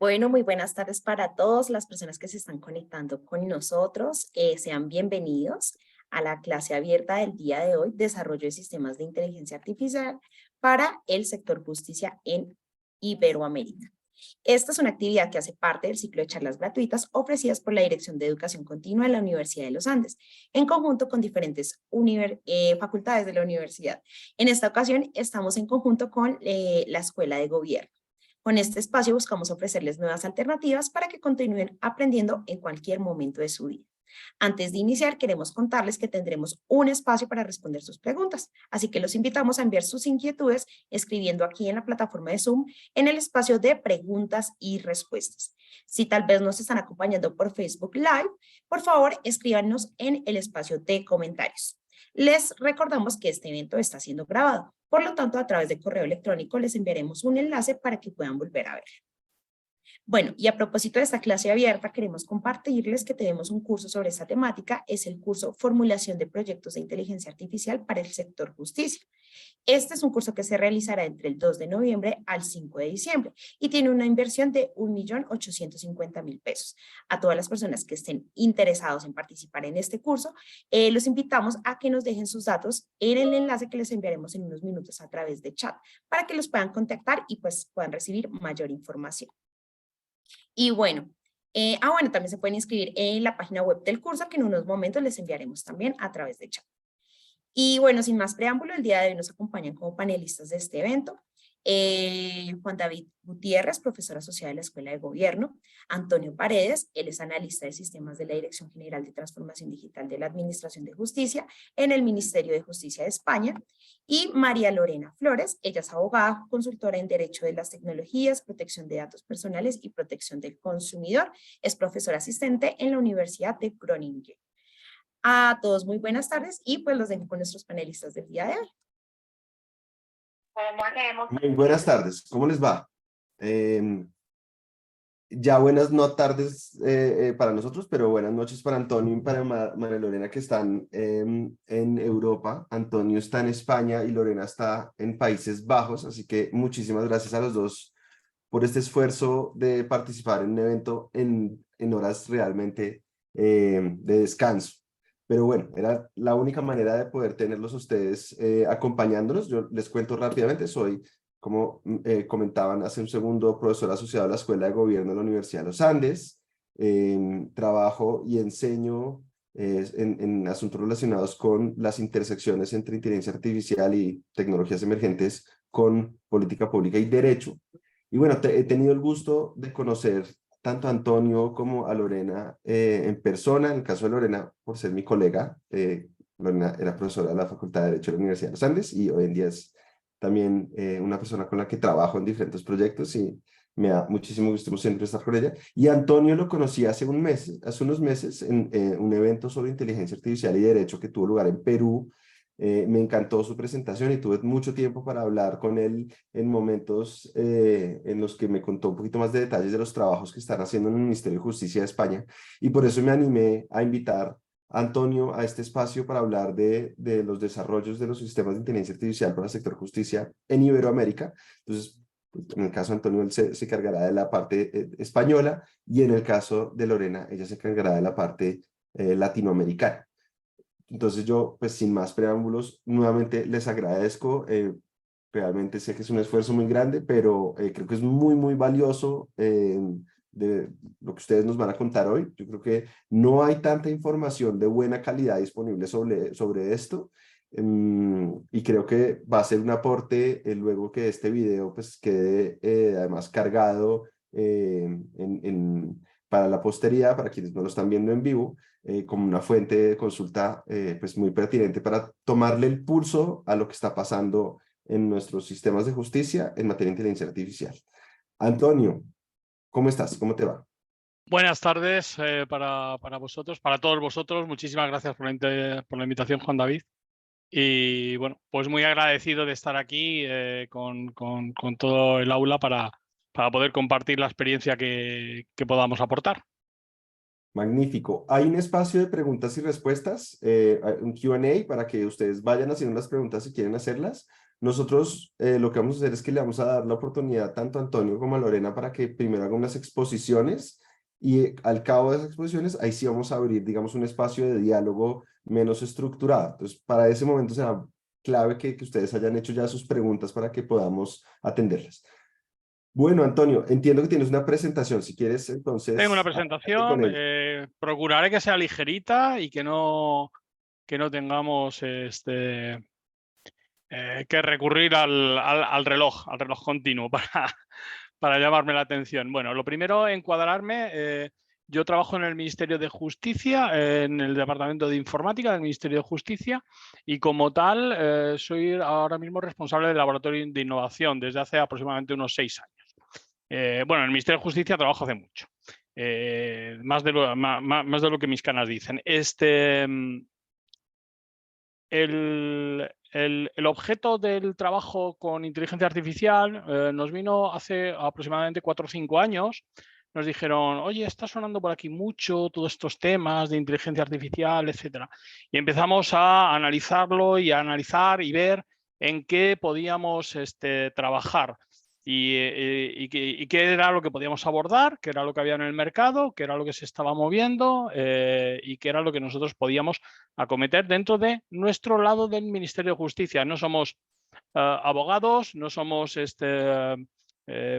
Bueno, muy buenas tardes para todas las personas que se están conectando con nosotros. Sean bienvenidos a la clase abierta del día de hoy, Desarrollo de Sistemas de Inteligencia Artificial para el sector justicia en Iberoamérica. Esta es una actividad que hace parte del ciclo de charlas gratuitas ofrecidas por la Dirección de Educación Continua de la Universidad de los Andes, en conjunto con diferentes facultades de la universidad. En esta ocasión estamos en conjunto con la Escuela de Gobierno. Con este espacio buscamos ofrecerles nuevas alternativas para que continúen aprendiendo en cualquier momento de su vida. Antes de iniciar, queremos contarles que tendremos un espacio para responder sus preguntas, así que los invitamos a enviar sus inquietudes escribiendo aquí en la plataforma de Zoom en el espacio de preguntas y respuestas. Si tal vez nos están acompañando por Facebook Live, por favor escríbanos en el espacio de comentarios. Les recordamos que este evento está siendo grabado, por lo tanto a través de correo electrónico les enviaremos un enlace para que puedan volver a ver. Bueno, y a propósito de esta clase abierta, queremos compartirles que tenemos un curso sobre esta temática, es el curso Formulación de Proyectos de Inteligencia Artificial para el Sector Justicia. Este es un curso que se realizará entre el 2 de noviembre al 5 de diciembre y tiene una inversión de 1.850.000 pesos. A todas las personas que estén interesados en participar en este curso, los invitamos a que nos dejen sus datos en el enlace que les enviaremos en unos minutos a través de chat para que los puedan contactar y pues puedan recibir mayor información. Y bueno, también se pueden inscribir en la página web del curso que en unos momentos les enviaremos también a través de chat. Y bueno, sin más preámbulo, el día de hoy nos acompañan como panelistas de este evento Juan David Gutiérrez, profesor asociado de la Escuela de Gobierno, Antonio Paredes, él es analista de sistemas de la Dirección General de Transformación Digital de la Administración de Justicia en el Ministerio de Justicia de España, y María Lorena Flores, ella es abogada, consultora en Derecho de las Tecnologías, Protección de Datos Personales y Protección del Consumidor, es profesora asistente en la Universidad de Groningen. A todos muy buenas tardes y pues los dejo con nuestros panelistas del día de hoy. Muy buenas tardes, ¿cómo les va? Ya buenas no tardes para nosotros, pero buenas noches para Antonio y para María Lorena que están en Europa. Antonio está en España y Lorena está en Países Bajos, así que muchísimas gracias a los dos por este esfuerzo de participar en un evento en horas realmente de descanso. Pero bueno, era la única manera de poder tenerlos ustedes acompañándonos. Yo les cuento rápidamente, soy, como comentaban hace un segundo, profesor asociado a la Escuela de Gobierno de la Universidad de los Andes. Trabajo y enseño en asuntos relacionados con las intersecciones entre inteligencia artificial y tecnologías emergentes con política pública y derecho. Y bueno, he tenido el gusto de conocer tanto a Antonio como a Lorena en persona, en el caso de Lorena, por ser mi colega. Lorena era profesora de la Facultad de Derecho de la Universidad de los Andes y hoy en día es también una persona con la que trabajo en diferentes proyectos y me da muchísimo gusto siempre estar con ella. Y a Antonio lo conocí hace unos meses en un evento sobre inteligencia artificial y derecho que tuvo lugar en Perú. Me encantó su presentación y tuve mucho tiempo para hablar con él en momentos en los que me contó un poquito más de detalles de los trabajos que están haciendo en el Ministerio de Justicia de España. Y por eso me animé a invitar a Antonio a este espacio para hablar de los desarrollos de los sistemas de inteligencia artificial para el sector justicia en Iberoamérica. Entonces, en el caso de Antonio, él se encargará de la parte española y en el caso de Lorena, ella se encargará de la parte latinoamericana. Entonces yo, pues sin más preámbulos, nuevamente les agradezco. Realmente sé que es un esfuerzo muy grande, pero creo que es muy, muy valioso de lo que ustedes nos van a contar hoy. Yo creo que no hay tanta información de buena calidad disponible sobre esto. Y creo que va a ser un aporte luego que este video pues quede además cargado para la posteridad, para quienes no lo están viendo en vivo, como una fuente de consulta pues muy pertinente para tomarle el pulso a lo que está pasando en nuestros sistemas de justicia en materia de inteligencia artificial. Antonio, ¿cómo estás? ¿Cómo te va? Buenas tardes para vosotros, para todos vosotros. Muchísimas gracias por la invitación, Juan David. Y bueno, pues muy agradecido de estar aquí con todo el aula para poder compartir la experiencia que podamos aportar. Magnífico. Hay un espacio de preguntas y respuestas, un Q&A para que ustedes vayan haciendo las preguntas si quieren hacerlas. Nosotros lo que vamos a hacer es que le vamos a dar la oportunidad tanto a Antonio como a Lorena para que primero hagan unas exposiciones y al cabo de esas exposiciones ahí sí vamos a abrir, digamos, un espacio de diálogo menos estructurado. Entonces, para ese momento será clave que ustedes hayan hecho ya sus preguntas para que podamos atenderlas. Bueno, Antonio, entiendo que tienes una presentación. Si quieres, Tengo una entonces, adelante con presentación, ella. procuraré que sea ligerita y que no tengamos que recurrir al reloj continuo para llamarme la atención. Bueno, lo primero, encuadrarme. Yo trabajo en el Ministerio de Justicia, en el Departamento de Informática del Ministerio de Justicia, y como tal soy ahora mismo responsable del Laboratorio de Innovación desde hace aproximadamente unos 6 años. Bueno, en el Ministerio de Justicia trabajo hace mucho, más de lo que mis canas dicen. El objeto del trabajo con inteligencia artificial nos vino hace aproximadamente 4 o 5 años. Nos dijeron, oye, está sonando por aquí mucho todos estos temas de inteligencia artificial, etcétera. Y empezamos a analizarlo y a analizar y ver en qué podíamos trabajar y qué era lo que podíamos abordar, qué era lo que había en el mercado, qué era lo que se estaba moviendo y qué era lo que nosotros podíamos acometer dentro de nuestro lado del Ministerio de Justicia. No somos abogados, no somos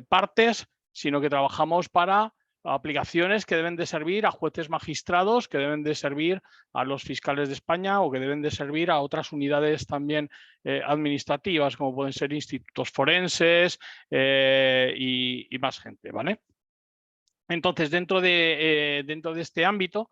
partes, sino que trabajamos para aplicaciones que deben de servir a jueces magistrados, que deben de servir a los fiscales de España o que deben de servir a otras unidades también administrativas, como pueden ser institutos forenses y más gente, ¿vale? Entonces, dentro de este ámbito,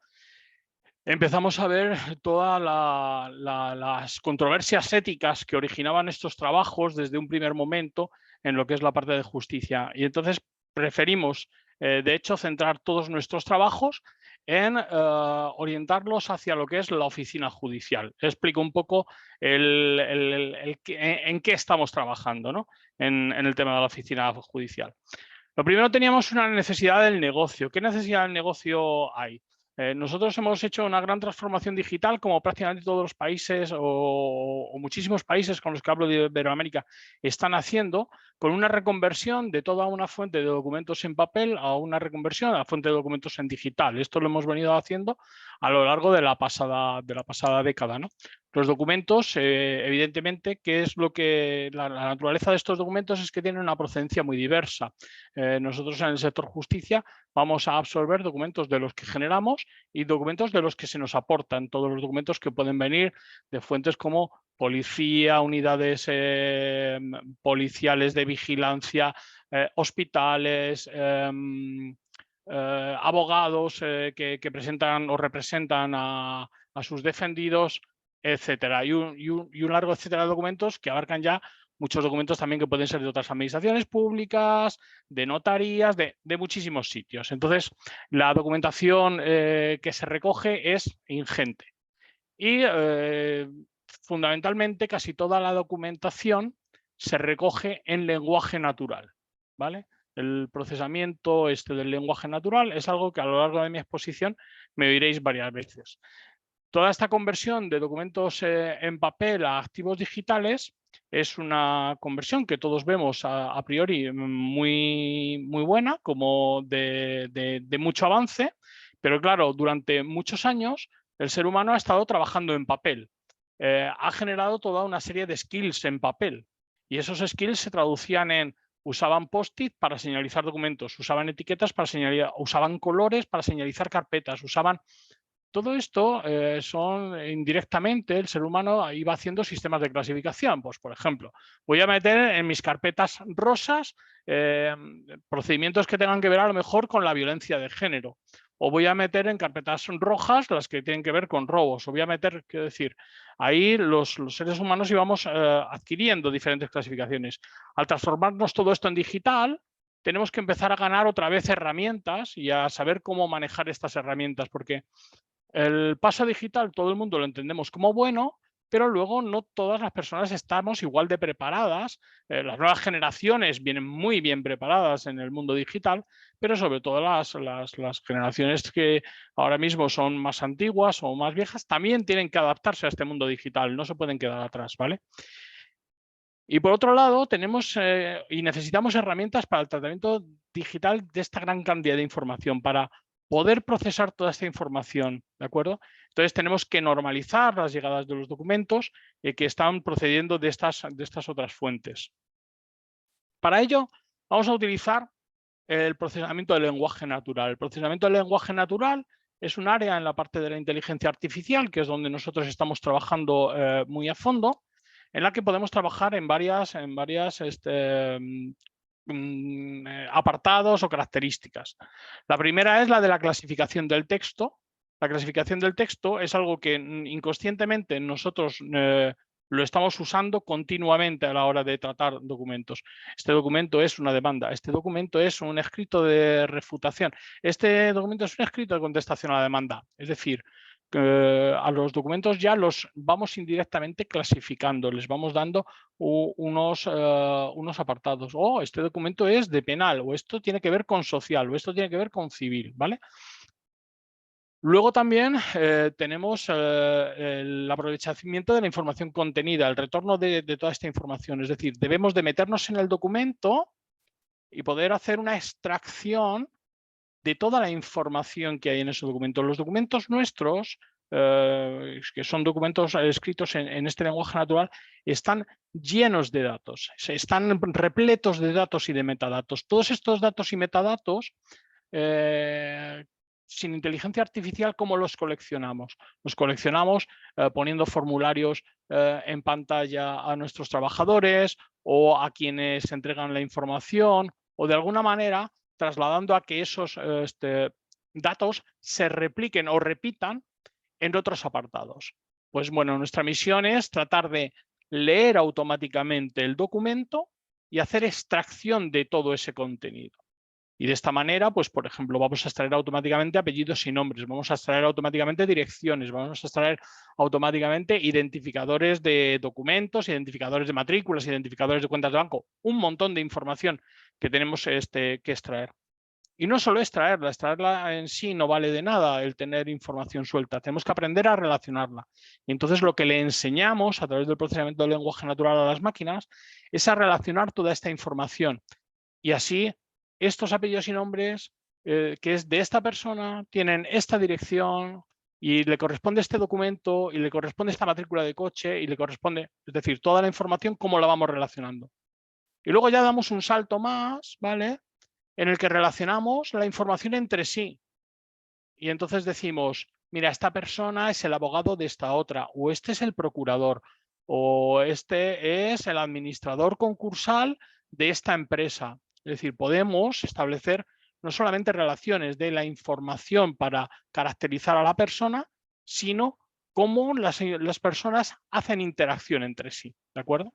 empezamos a ver todas las controversias éticas que originaban estos trabajos desde un primer momento en lo que es la parte de justicia. Y entonces preferimos, de hecho, centrar todos nuestros trabajos en orientarlos hacia lo que es la oficina judicial. Explico un poco en qué estamos trabajando, ¿no? en el tema de la oficina judicial. Lo primero, teníamos una necesidad del negocio. ¿Qué necesidad del negocio hay? Nosotros hemos hecho una gran transformación digital, como prácticamente todos los países o muchísimos países con los que hablo de Iberoamérica están haciendo, con una reconversión de toda una fuente de documentos en papel a una reconversión a la fuente de documentos en digital. Esto lo hemos venido haciendo a lo largo de la pasada década, ¿no? Los documentos, evidentemente, ¿qué es lo que la naturaleza de estos documentos? Es que tienen una procedencia muy diversa. Nosotros en el sector justicia vamos a absorber documentos de los que generamos y documentos de los que se nos aportan, todos los documentos que pueden venir de fuentes como policía, unidades policiales de vigilancia, hospitales, abogados que presentan o representan a sus defendidos, etcétera. Y un largo etcétera de documentos que abarcan ya muchos documentos también que pueden ser de otras administraciones públicas, de notarías, de muchísimos sitios. Entonces, la documentación que se recoge es ingente. Y fundamentalmente casi toda la documentación se recoge en lenguaje natural, ¿vale? El procesamiento del lenguaje natural es algo que a lo largo de mi exposición me oiréis varias veces. Toda esta conversión de documentos en papel a activos digitales es una conversión que todos vemos a priori muy buena, como de mucho avance, pero claro, durante muchos años el ser humano ha estado trabajando en papel. Ha generado toda una serie de skills en papel y esos skills se traducían en usaban post-it para señalizar documentos, usaban etiquetas para señalizar, usaban colores para señalizar carpetas, usaban... Todo esto son indirectamente el ser humano iba haciendo sistemas de clasificación. Pues, por ejemplo, voy a meter en mis carpetas rosas procedimientos que tengan que ver a lo mejor con la violencia de género. O voy a meter en carpetas rojas las que tienen que ver con robos. O voy a meter, quiero decir, ahí los seres humanos íbamos adquiriendo diferentes clasificaciones. Al transformarnos todo esto en digital, tenemos que empezar a ganar otra vez herramientas y a saber cómo manejar estas herramientas, porque el paso digital todo el mundo lo entendemos como bueno, pero luego no todas las personas estamos igual de preparadas. Las nuevas generaciones vienen muy bien preparadas en el mundo digital, pero sobre todo las generaciones que ahora mismo son más antiguas o más viejas también tienen que adaptarse a este mundo digital, no se pueden quedar atrás, ¿vale? Y por otro lado, tenemos y necesitamos herramientas para el tratamiento digital de esta gran cantidad de información, para poder procesar toda esta información, ¿de acuerdo? Entonces tenemos que normalizar las llegadas de los documentos que están procediendo de estas otras fuentes. Para ello, vamos a utilizar el procesamiento del lenguaje natural. El procesamiento del lenguaje natural es un área en la parte de la inteligencia artificial, que es donde nosotros estamos trabajando muy a fondo, en la que podemos trabajar en varias apartados o características. La primera es la de la clasificación del texto. La clasificación del texto es algo que inconscientemente nosotros lo estamos usando continuamente a la hora de tratar documentos. Este documento es una demanda, este documento es un escrito de refutación, este documento es un escrito de contestación a la demanda. Es decir, a los documentos ya los vamos indirectamente clasificando, les vamos dando unos apartados. Oh, este documento es de penal, o esto tiene que ver con social, o esto tiene que ver con civil, ¿vale? Luego también tenemos el aprovechamiento de la información contenida, el retorno de toda esta información. Es decir, debemos de meternos en el documento y poder hacer una extracción de toda la información que hay en ese documento. Los documentos nuestros, que son documentos escritos en este lenguaje natural, están llenos de datos, están repletos de datos y de metadatos. Todos estos datos y metadatos, sin inteligencia artificial, ¿cómo los coleccionamos? Los coleccionamos poniendo formularios en pantalla a nuestros trabajadores o a quienes entregan la información, o de alguna manera trasladando a que esos datos se repliquen o repitan en otros apartados. Pues bueno, nuestra misión es tratar de leer automáticamente el documento y hacer extracción de todo ese contenido. Y de esta manera, pues por ejemplo, vamos a extraer automáticamente apellidos y nombres, vamos a extraer automáticamente direcciones, vamos a extraer automáticamente identificadores de documentos, identificadores de matrículas, identificadores de cuentas de banco, un montón de información que tenemos que extraer. Y no solo extraerla en sí no vale de nada el tener información suelta, tenemos que aprender a relacionarla. Y entonces lo que le enseñamos a través del procesamiento del lenguaje natural a las máquinas es a relacionar toda esta información. Y así estos apellidos y nombres que es de esta persona tienen esta dirección y le corresponde este documento y le corresponde esta matrícula de coche y le corresponde, es decir, toda la información, cómo la vamos relacionando. Y luego ya damos un salto más, ¿vale?, en el que relacionamos la información entre sí. Y entonces decimos, mira, esta persona es el abogado de esta otra, o este es el procurador, o este es el administrador concursal de esta empresa. Es decir, podemos establecer no solamente relaciones de la información para caracterizar a la persona, sino cómo las personas hacen interacción entre sí, ¿de acuerdo?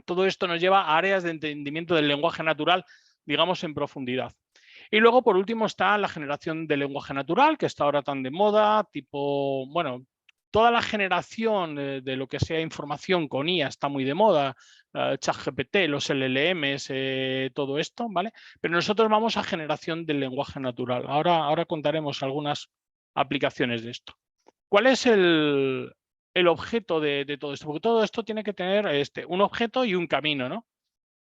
Todo esto nos lleva a áreas de entendimiento del lenguaje natural, digamos, en profundidad. Y luego, por último, está la generación de lenguaje natural, que está ahora tan de moda, tipo, bueno, toda la generación de lo que sea información con IA está muy de moda, ChatGPT, los LLMs, todo esto, ¿vale? Pero nosotros vamos a generación del lenguaje natural. Ahora contaremos algunas aplicaciones de esto. ¿Cuál es el objeto de todo esto? Porque todo esto tiene que tener un objeto y un camino, ¿no?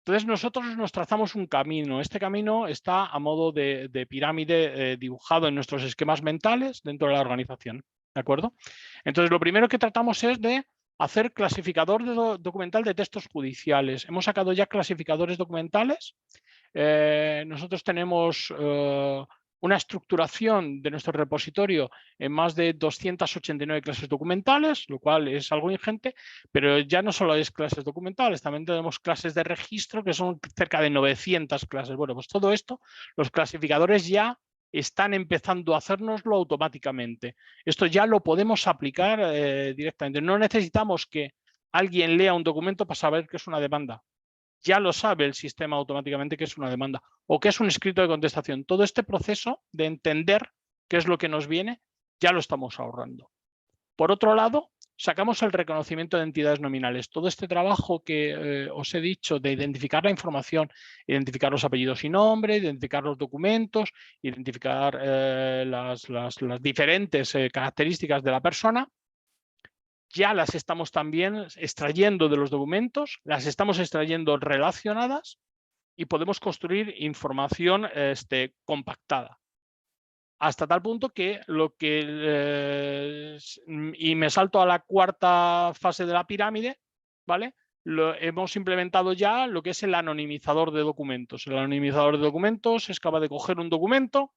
Entonces nosotros nos trazamos un camino. Este camino está a modo de pirámide dibujado en nuestros esquemas mentales dentro de la organización, ¿de acuerdo? Entonces lo primero que tratamos es de hacer clasificador documental de textos judiciales. Hemos sacado ya clasificadores documentales. Nosotros tenemos una estructuración de nuestro repositorio en más de 289 clases documentales, lo cual es algo ingente, pero ya no solo es clases documentales, también tenemos clases de registro, que son cerca de 900 clases. Bueno, pues todo esto, los clasificadores ya están empezando a hacérnoslo automáticamente. Esto ya lo podemos aplicar directamente. No necesitamos que alguien lea un documento para saber que es una demanda. Ya lo sabe el sistema automáticamente que es una demanda o que es un escrito de contestación. Todo este proceso de entender qué es lo que nos viene, ya lo estamos ahorrando. Por otro lado, sacamos el reconocimiento de entidades nominales. Todo este trabajo que os he dicho de identificar la información, identificar los apellidos y nombres, identificar los documentos, identificar las diferentes características de la persona, ya las estamos también extrayendo de los documentos, las estamos extrayendo relacionadas y podemos construir información compactada. Hasta tal punto que y me salto a la cuarta fase de la pirámide, ¿vale? Hemos implementado ya lo que es el anonimizador de documentos. El anonimizador de documentos es capaz de coger un documento,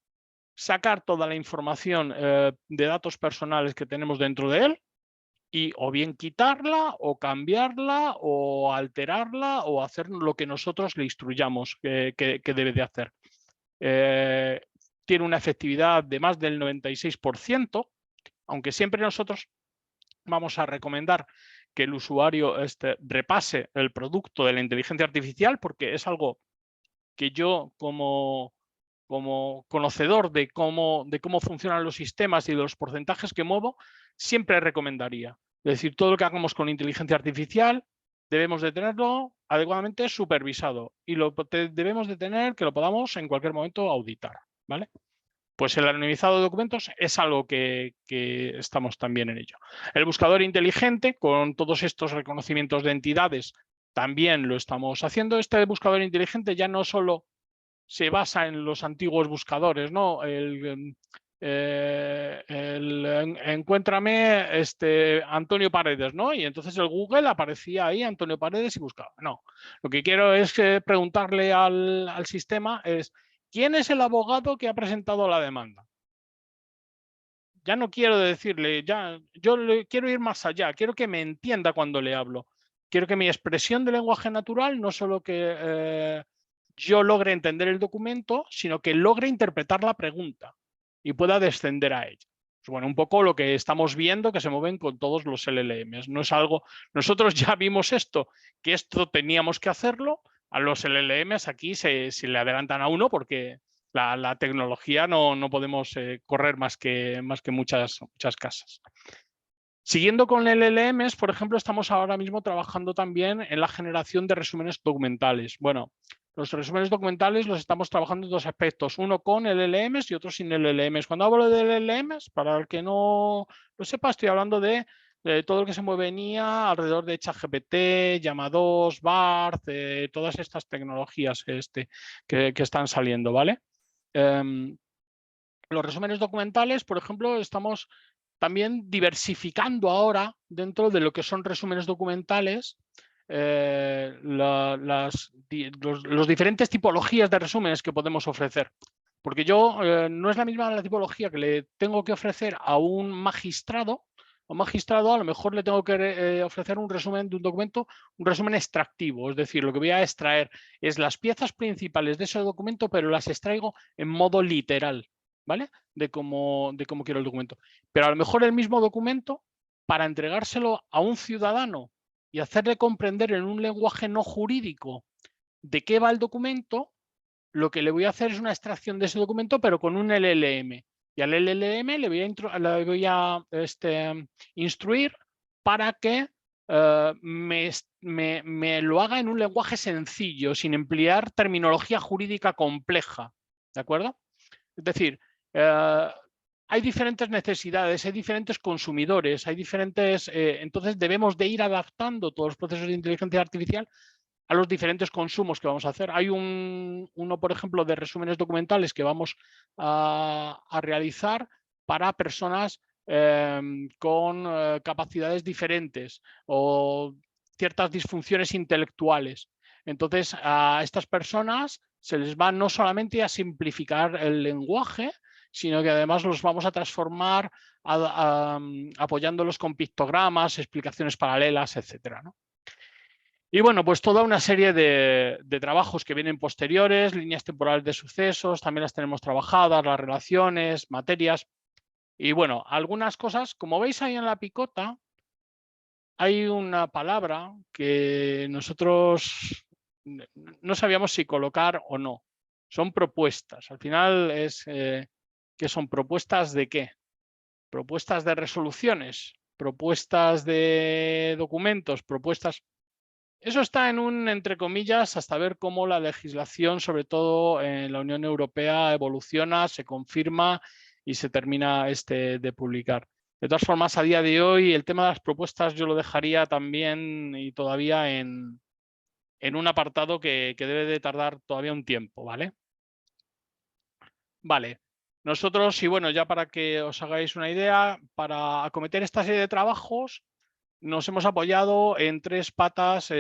sacar toda la información de datos personales que tenemos dentro de él y o bien quitarla o cambiarla o alterarla o hacer lo que nosotros le instruyamos que debe de hacer. Tiene una efectividad de más del 96%, aunque siempre nosotros vamos a recomendar que el usuario repase el producto de la inteligencia artificial, porque es algo que yo como conocedor de cómo funcionan los sistemas y de los porcentajes que muevo, siempre recomendaría. Es decir, todo lo que hagamos con inteligencia artificial debemos de tenerlo adecuadamente supervisado y lo debemos de tener que lo podamos en cualquier momento auditar, ¿vale? Pues el anonimizado de documentos es algo que estamos también en ello. El buscador inteligente, con todos estos reconocimientos de entidades, también lo estamos haciendo. Este buscador inteligente ya no solo se basa en los antiguos buscadores, ¿no? Encuéntrame Antonio Paredes, ¿no? Y entonces el Google aparecía ahí Antonio Paredes y buscaba. No, lo que quiero es preguntarle al sistema es ¿quién es el abogado que ha presentado la demanda? Ya no quiero decirle, yo quiero ir más allá, quiero que me entienda cuando le hablo. Quiero que mi expresión de lenguaje natural no solo que yo logre entender el documento, sino que logre interpretar la pregunta y pueda descender a ella. Pues bueno, un poco lo que estamos viendo que se mueven con todos los LLMs. No es algo, nosotros ya vimos esto, que esto teníamos que hacerlo. A los LLMs aquí se le adelantan a uno porque la tecnología no podemos correr más que muchas casas. Siguiendo con LLMs, por ejemplo, estamos ahora mismo trabajando también en la generación de resúmenes documentales. Bueno, los resúmenes documentales los estamos trabajando en dos aspectos, uno con LLMs y otro sin LLMs. Cuando hablo de LLMs, para el que no lo sepa, estoy hablando de todo lo que se mueve en IA alrededor de ChatGPT, Llama 2, BART, todas estas tecnologías que están saliendo, ¿vale? Los resúmenes documentales, por ejemplo, estamos también diversificando ahora dentro de lo que son resúmenes documentales los diferentes tipologías de resúmenes que podemos ofrecer. Porque yo no es la misma la tipología que le tengo que ofrecer a un magistrado. A un magistrado a lo mejor le tengo que ofrecer un resumen de un documento, un resumen extractivo. Es decir, lo que voy a extraer es las piezas principales de ese documento, pero las extraigo en modo literal, ¿vale? De cómo quiero el documento. Pero a lo mejor el mismo documento, para entregárselo a un ciudadano y hacerle comprender en un lenguaje no jurídico de qué va el documento, lo que le voy a hacer es una extracción de ese documento, pero con un LLM. Y al LLM le voy a instruir para que me lo haga en un lenguaje sencillo, sin emplear terminología jurídica compleja. ¿De acuerdo? Es decir, hay diferentes necesidades, hay diferentes consumidores, hay diferentes... entonces debemos de ir adaptando todos los procesos de inteligencia artificial a los diferentes consumos que vamos a hacer. Hay uno, por ejemplo, de resúmenes documentales que vamos a realizar para personas con capacidades diferentes o ciertas disfunciones intelectuales. Entonces, a estas personas se les va no solamente a simplificar el lenguaje, sino que además los vamos a transformar apoyándolos con pictogramas, explicaciones paralelas, etcétera, ¿no? Y bueno, pues toda una serie de trabajos que vienen posteriores, líneas temporales de sucesos, también las tenemos trabajadas, las relaciones, materias. Y bueno, algunas cosas, como veis ahí en la picota, hay una palabra que nosotros no sabíamos si colocar o no. Son propuestas. Al final es ¿qué son propuestas de qué? Propuestas de resoluciones, propuestas de documentos, propuestas... Eso está en un, entre comillas, hasta ver cómo la legislación, sobre todo en la Unión Europea, evoluciona, se confirma y se termina de publicar. De todas formas, a día de hoy, el tema de las propuestas yo lo dejaría también y todavía en un apartado que debe de tardar todavía un tiempo, ¿vale? Vale. Nosotros, y bueno, ya para que os hagáis una idea, para acometer esta serie de trabajos, nos hemos apoyado en 3 patas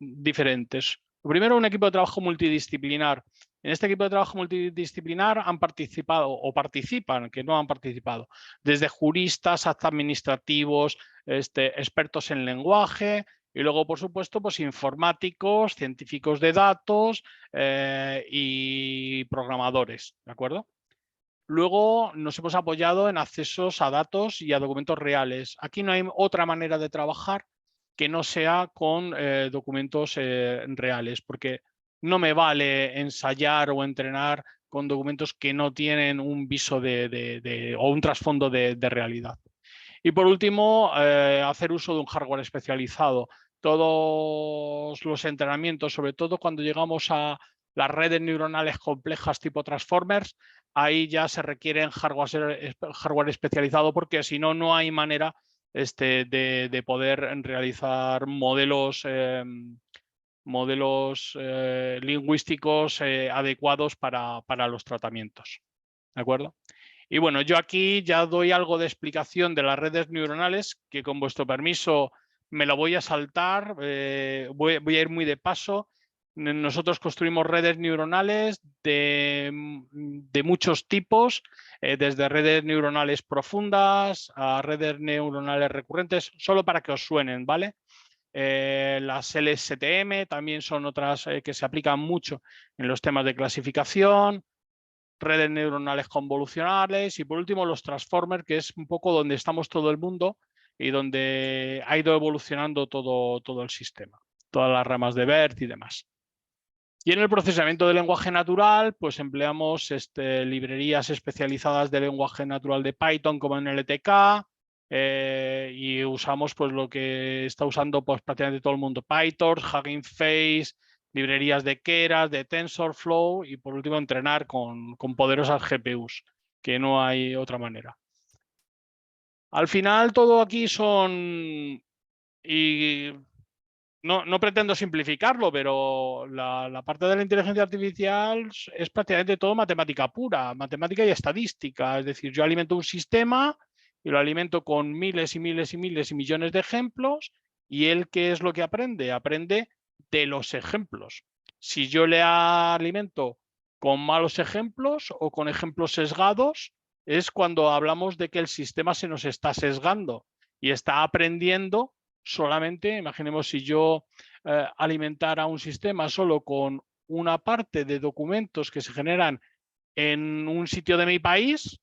diferentes. Lo primero, un equipo de trabajo multidisciplinar. En este equipo de trabajo multidisciplinar han participado o participan, que no han participado, desde juristas hasta administrativos, expertos en lenguaje y luego, por supuesto, pues informáticos, científicos de datos y programadores, ¿de acuerdo? Luego nos hemos apoyado en accesos a datos y a documentos reales. Aquí no hay otra manera de trabajar que no sea con documentos reales, porque no me vale ensayar o entrenar con documentos que no tienen un viso o un trasfondo de realidad. Y por último, hacer uso de un hardware especializado. Todos los entrenamientos, sobre todo cuando llegamos a las redes neuronales complejas tipo transformers, ahí ya se requieren hardware especializado, porque si no, no hay manera de poder realizar modelos lingüísticos adecuados para los tratamientos. ¿De acuerdo? Y bueno, yo aquí ya doy algo de explicación de las redes neuronales, que con vuestro permiso me lo voy a saltar, voy a ir muy de paso. Nosotros construimos redes neuronales de muchos tipos, desde redes neuronales profundas a redes neuronales recurrentes, solo para que os suenen, ¿vale? Las LSTM también son otras que se aplican mucho en los temas de clasificación, redes neuronales convolucionales y por último los transformers, que es un poco donde estamos todo el mundo y donde ha ido evolucionando todo el sistema, todas las ramas de BERT y demás. Y en el procesamiento de lenguaje natural, pues empleamos librerías especializadas de lenguaje natural de Python como en LTK, y usamos pues lo que está usando pues prácticamente todo el mundo, PyTorch, Hugging Face, librerías de Keras, de TensorFlow y por último entrenar con poderosas GPUs, que no hay otra manera. Al final todo aquí son, y no pretendo simplificarlo, pero la parte de la inteligencia artificial es prácticamente todo matemática pura, matemática y estadística. Es decir, yo alimento un sistema y lo alimento con miles y miles y miles y millones de ejemplos y él, ¿qué es lo que aprende? Aprende de los ejemplos. Si yo le alimento con malos ejemplos o con ejemplos sesgados, es cuando hablamos de que el sistema se nos está sesgando y está aprendiendo solamente. Imaginemos si yo alimentara un sistema solo con una parte de documentos que se generan en un sitio de mi país,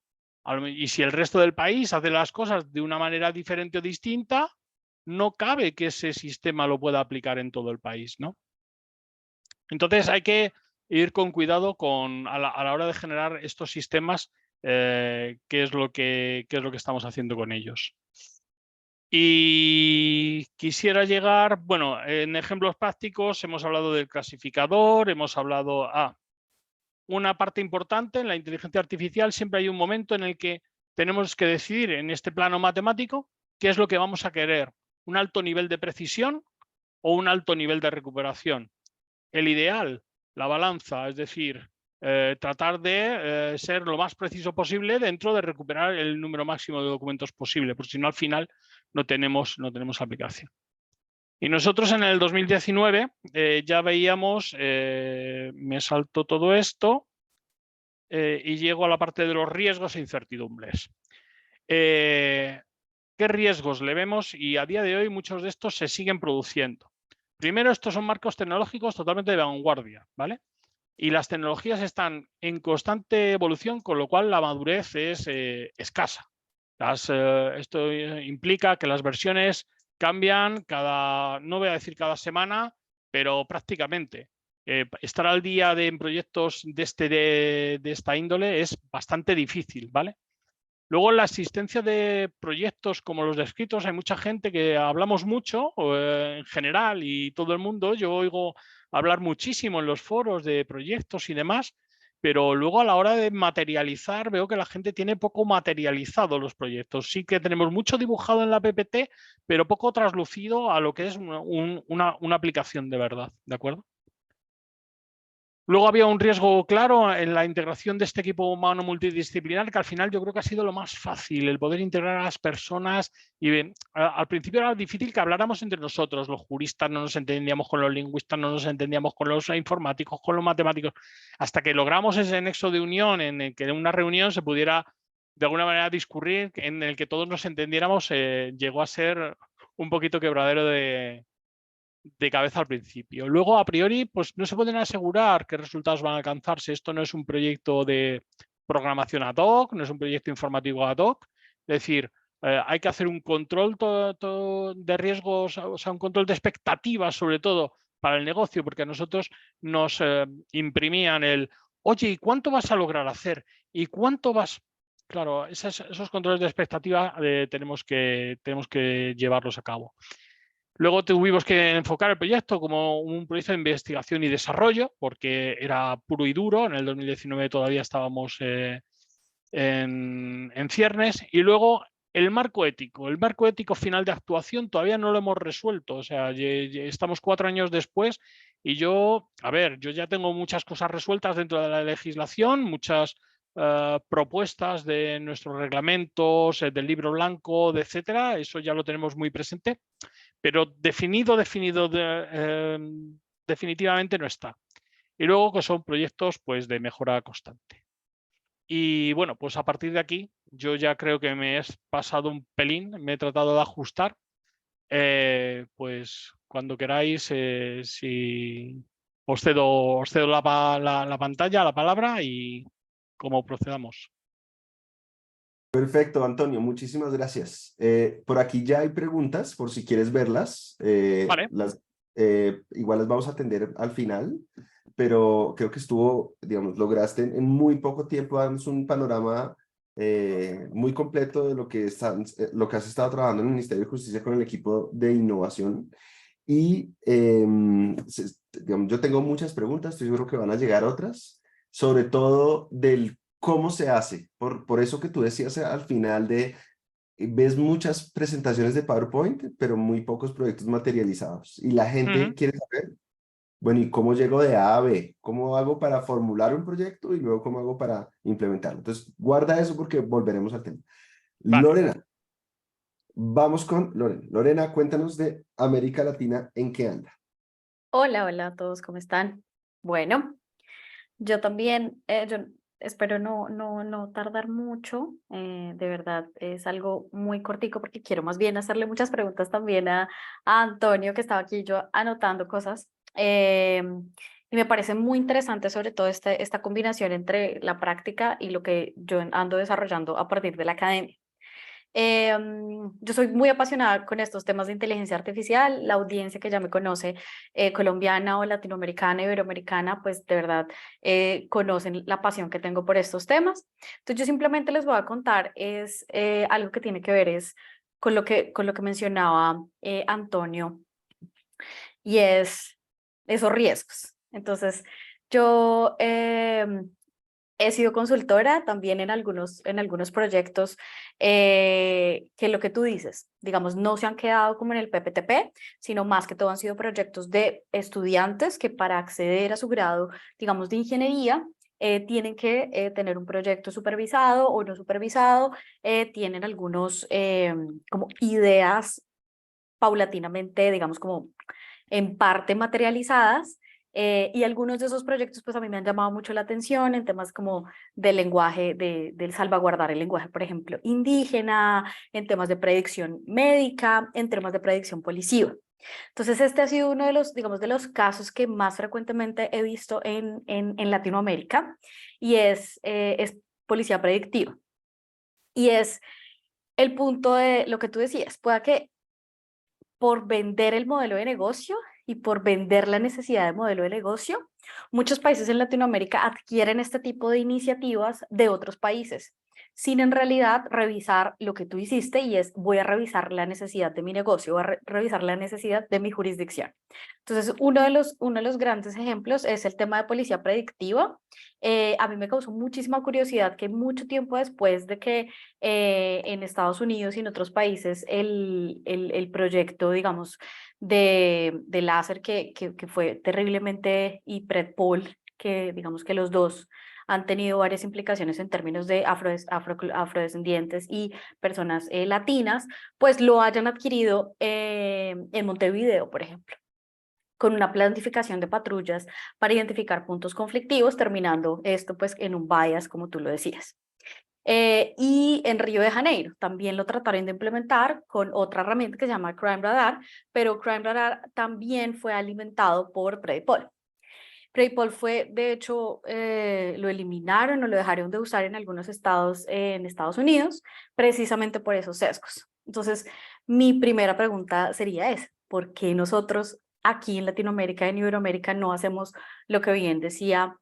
y si el resto del país hace las cosas de una manera diferente o distinta, no cabe que ese sistema lo pueda aplicar en todo el país, ¿no? Entonces hay que ir con cuidado a la hora de generar estos sistemas, qué es lo que estamos haciendo con ellos. Y quisiera llegar, bueno, en ejemplos prácticos hemos hablado del clasificador, hemos hablado una parte importante en la inteligencia artificial. Siempre hay un momento en el que tenemos que decidir en este plano matemático qué es lo que vamos a querer, un alto nivel de precisión o un alto nivel de recuperación. El ideal, la balanza, es decir, tratar de ser lo más preciso posible dentro de recuperar el número máximo de documentos posible, porque si no al final no tenemos aplicación. Y nosotros en el 2019 ya veíamos, me salto todo esto y llego a la parte de los riesgos e incertidumbres. ¿Qué riesgos le vemos? Y a día de hoy muchos de estos se siguen produciendo. Primero, estos son marcos tecnológicos totalmente de vanguardia, ¿vale? Y las tecnologías están en constante evolución, con lo cual la madurez es escasa. Esto implica que las versiones cambian no voy a decir cada semana, pero prácticamente. Estar al día en proyectos de esta índole es bastante difícil, ¿vale? Luego, en la existencia de proyectos como los descritos, hay mucha gente que hablamos mucho en general y todo el mundo. Yo oigo hablar muchísimo en los foros de proyectos y demás, pero luego a la hora de materializar veo que la gente tiene poco materializado los proyectos. Sí que tenemos mucho dibujado en la PPT, pero poco traslucido a lo que es una aplicación de verdad, ¿de acuerdo? Luego había un riesgo claro en la integración de este equipo humano multidisciplinar, que al final yo creo que ha sido lo más fácil, el poder integrar a las personas. Y bien, al principio era difícil que habláramos entre nosotros, los juristas no nos entendíamos con los lingüistas, no nos entendíamos con los informáticos, con los matemáticos, hasta que logramos ese nexo de unión en el que en una reunión se pudiera de alguna manera discurrir, en el que todos nos entendiéramos, llegó a ser un poquito quebradero de cabeza al principio. Luego, a priori, pues no se pueden asegurar qué resultados van a alcanzarse. Esto no es un proyecto de programación ad hoc, no es un proyecto informativo ad hoc. Es decir, hay que hacer un control de riesgos, o sea, un control de expectativas, sobre todo para el negocio, porque a nosotros nos imprimían el, oye, ¿y cuánto vas a lograr hacer? ¿Y cuánto vas...? Claro, esos controles de expectativa tenemos que llevarlos a cabo. Luego tuvimos que enfocar el proyecto como un proyecto de investigación y desarrollo, porque era puro y duro. En el 2019 todavía estábamos en ciernes. Y luego el marco ético. El marco ético final de actuación todavía no lo hemos resuelto. O sea, estamos 4 años después y yo ya tengo muchas cosas resueltas dentro de la legislación, muchas propuestas de nuestros reglamentos, del libro blanco, etcétera. Eso ya lo tenemos muy presente. Pero definitivamente no está. Y luego que son proyectos pues, de mejora constante. Y bueno, pues a partir de aquí yo ya creo que me he pasado un pelín, me he tratado de ajustar. Pues cuando queráis, si os cedo la pantalla, la palabra y cómo procedamos. Perfecto, Antonio, muchísimas gracias. Por aquí ya hay preguntas, por si quieres verlas. Vale. Igual las vamos a atender al final, pero creo que digamos, lograste en muy poco tiempo darnos un panorama muy completo de lo que has estado trabajando en el Ministerio de Justicia con el equipo de innovación. Y digamos, yo tengo muchas preguntas, estoy seguro que van a llegar otras, sobre todo del cómo se hace. Por eso que tú decías al final ves muchas presentaciones de PowerPoint, pero muy pocos proyectos materializados. Y la gente quiere saber, bueno, ¿y cómo llego de A a B? ¿Cómo hago para formular un proyecto y luego cómo hago para implementarlo? Entonces, guarda eso porque volveremos al tema. Vale. Lorena, vamos con Lorena. Lorena, cuéntanos de América Latina, ¿en qué anda? Hola, hola a todos, ¿cómo están? Bueno, yo también, yo espero no tardar mucho, de verdad es algo muy cortico porque quiero más bien hacerle muchas preguntas también a Antonio, que estaba aquí yo anotando cosas. Y me parece muy interesante sobre todo esta combinación entre la práctica y lo que yo ando desarrollando a partir de la academia. Yo soy muy apasionada con estos temas de inteligencia artificial. La audiencia que ya me conoce, colombiana o latinoamericana, iberoamericana, pues de verdad conocen la pasión que tengo por estos temas. Entonces yo simplemente les voy a contar algo que tiene que ver con lo que mencionaba Antonio, y es esos riesgos. Entonces yo he sido consultora también en algunos proyectos que lo que tú dices, digamos, no se han quedado como en el PPTP, sino más que todo han sido proyectos de estudiantes que para acceder a su grado, digamos, de ingeniería, tienen que tener un proyecto supervisado o no supervisado, tienen algunos como ideas paulatinamente, digamos, como en parte materializadas. Y algunos de esos proyectos pues a mí me han llamado mucho la atención en temas como del lenguaje, del salvaguardar el lenguaje, por ejemplo, indígena, en temas de predicción médica, en temas de predicción policiva. Entonces este ha sido uno de los, digamos, de los casos que más frecuentemente he visto en Latinoamérica, y es policía predictiva. Y es el punto de lo que tú decías, pueda que por vender el modelo de negocio y por vender la necesidad de modelo de negocio, muchos países en Latinoamérica adquieren este tipo de iniciativas de otros países. sin en realidad revisar lo que tú hiciste, y es voy a revisar la necesidad de mi negocio, voy a revisar la necesidad de mi jurisdicción. Entonces, uno de los grandes ejemplos es el tema de policía predictiva. A mí me causó muchísima curiosidad que mucho tiempo después de que en Estados Unidos y en otros países el proyecto, digamos, de láser que fue terriblemente, y Predpol, que digamos que los dos han tenido varias implicaciones en términos de afrodescendientes y personas latinas, pues lo hayan adquirido en Montevideo, por ejemplo, con una planificación de patrullas para identificar puntos conflictivos, terminando esto pues en un bias, como tú lo decías. Y en Río de Janeiro también lo trataron de implementar con otra herramienta que se llama Crime Radar, pero Crime Radar también fue alimentado por Predpol. Predpol fue, de hecho, lo eliminaron o lo dejaron de usar en algunos estados en Estados Unidos, precisamente por esos sesgos. Entonces, mi primera pregunta sería esa: ¿por qué nosotros aquí en Latinoamérica, en Iberoamérica, no hacemos lo que bien decía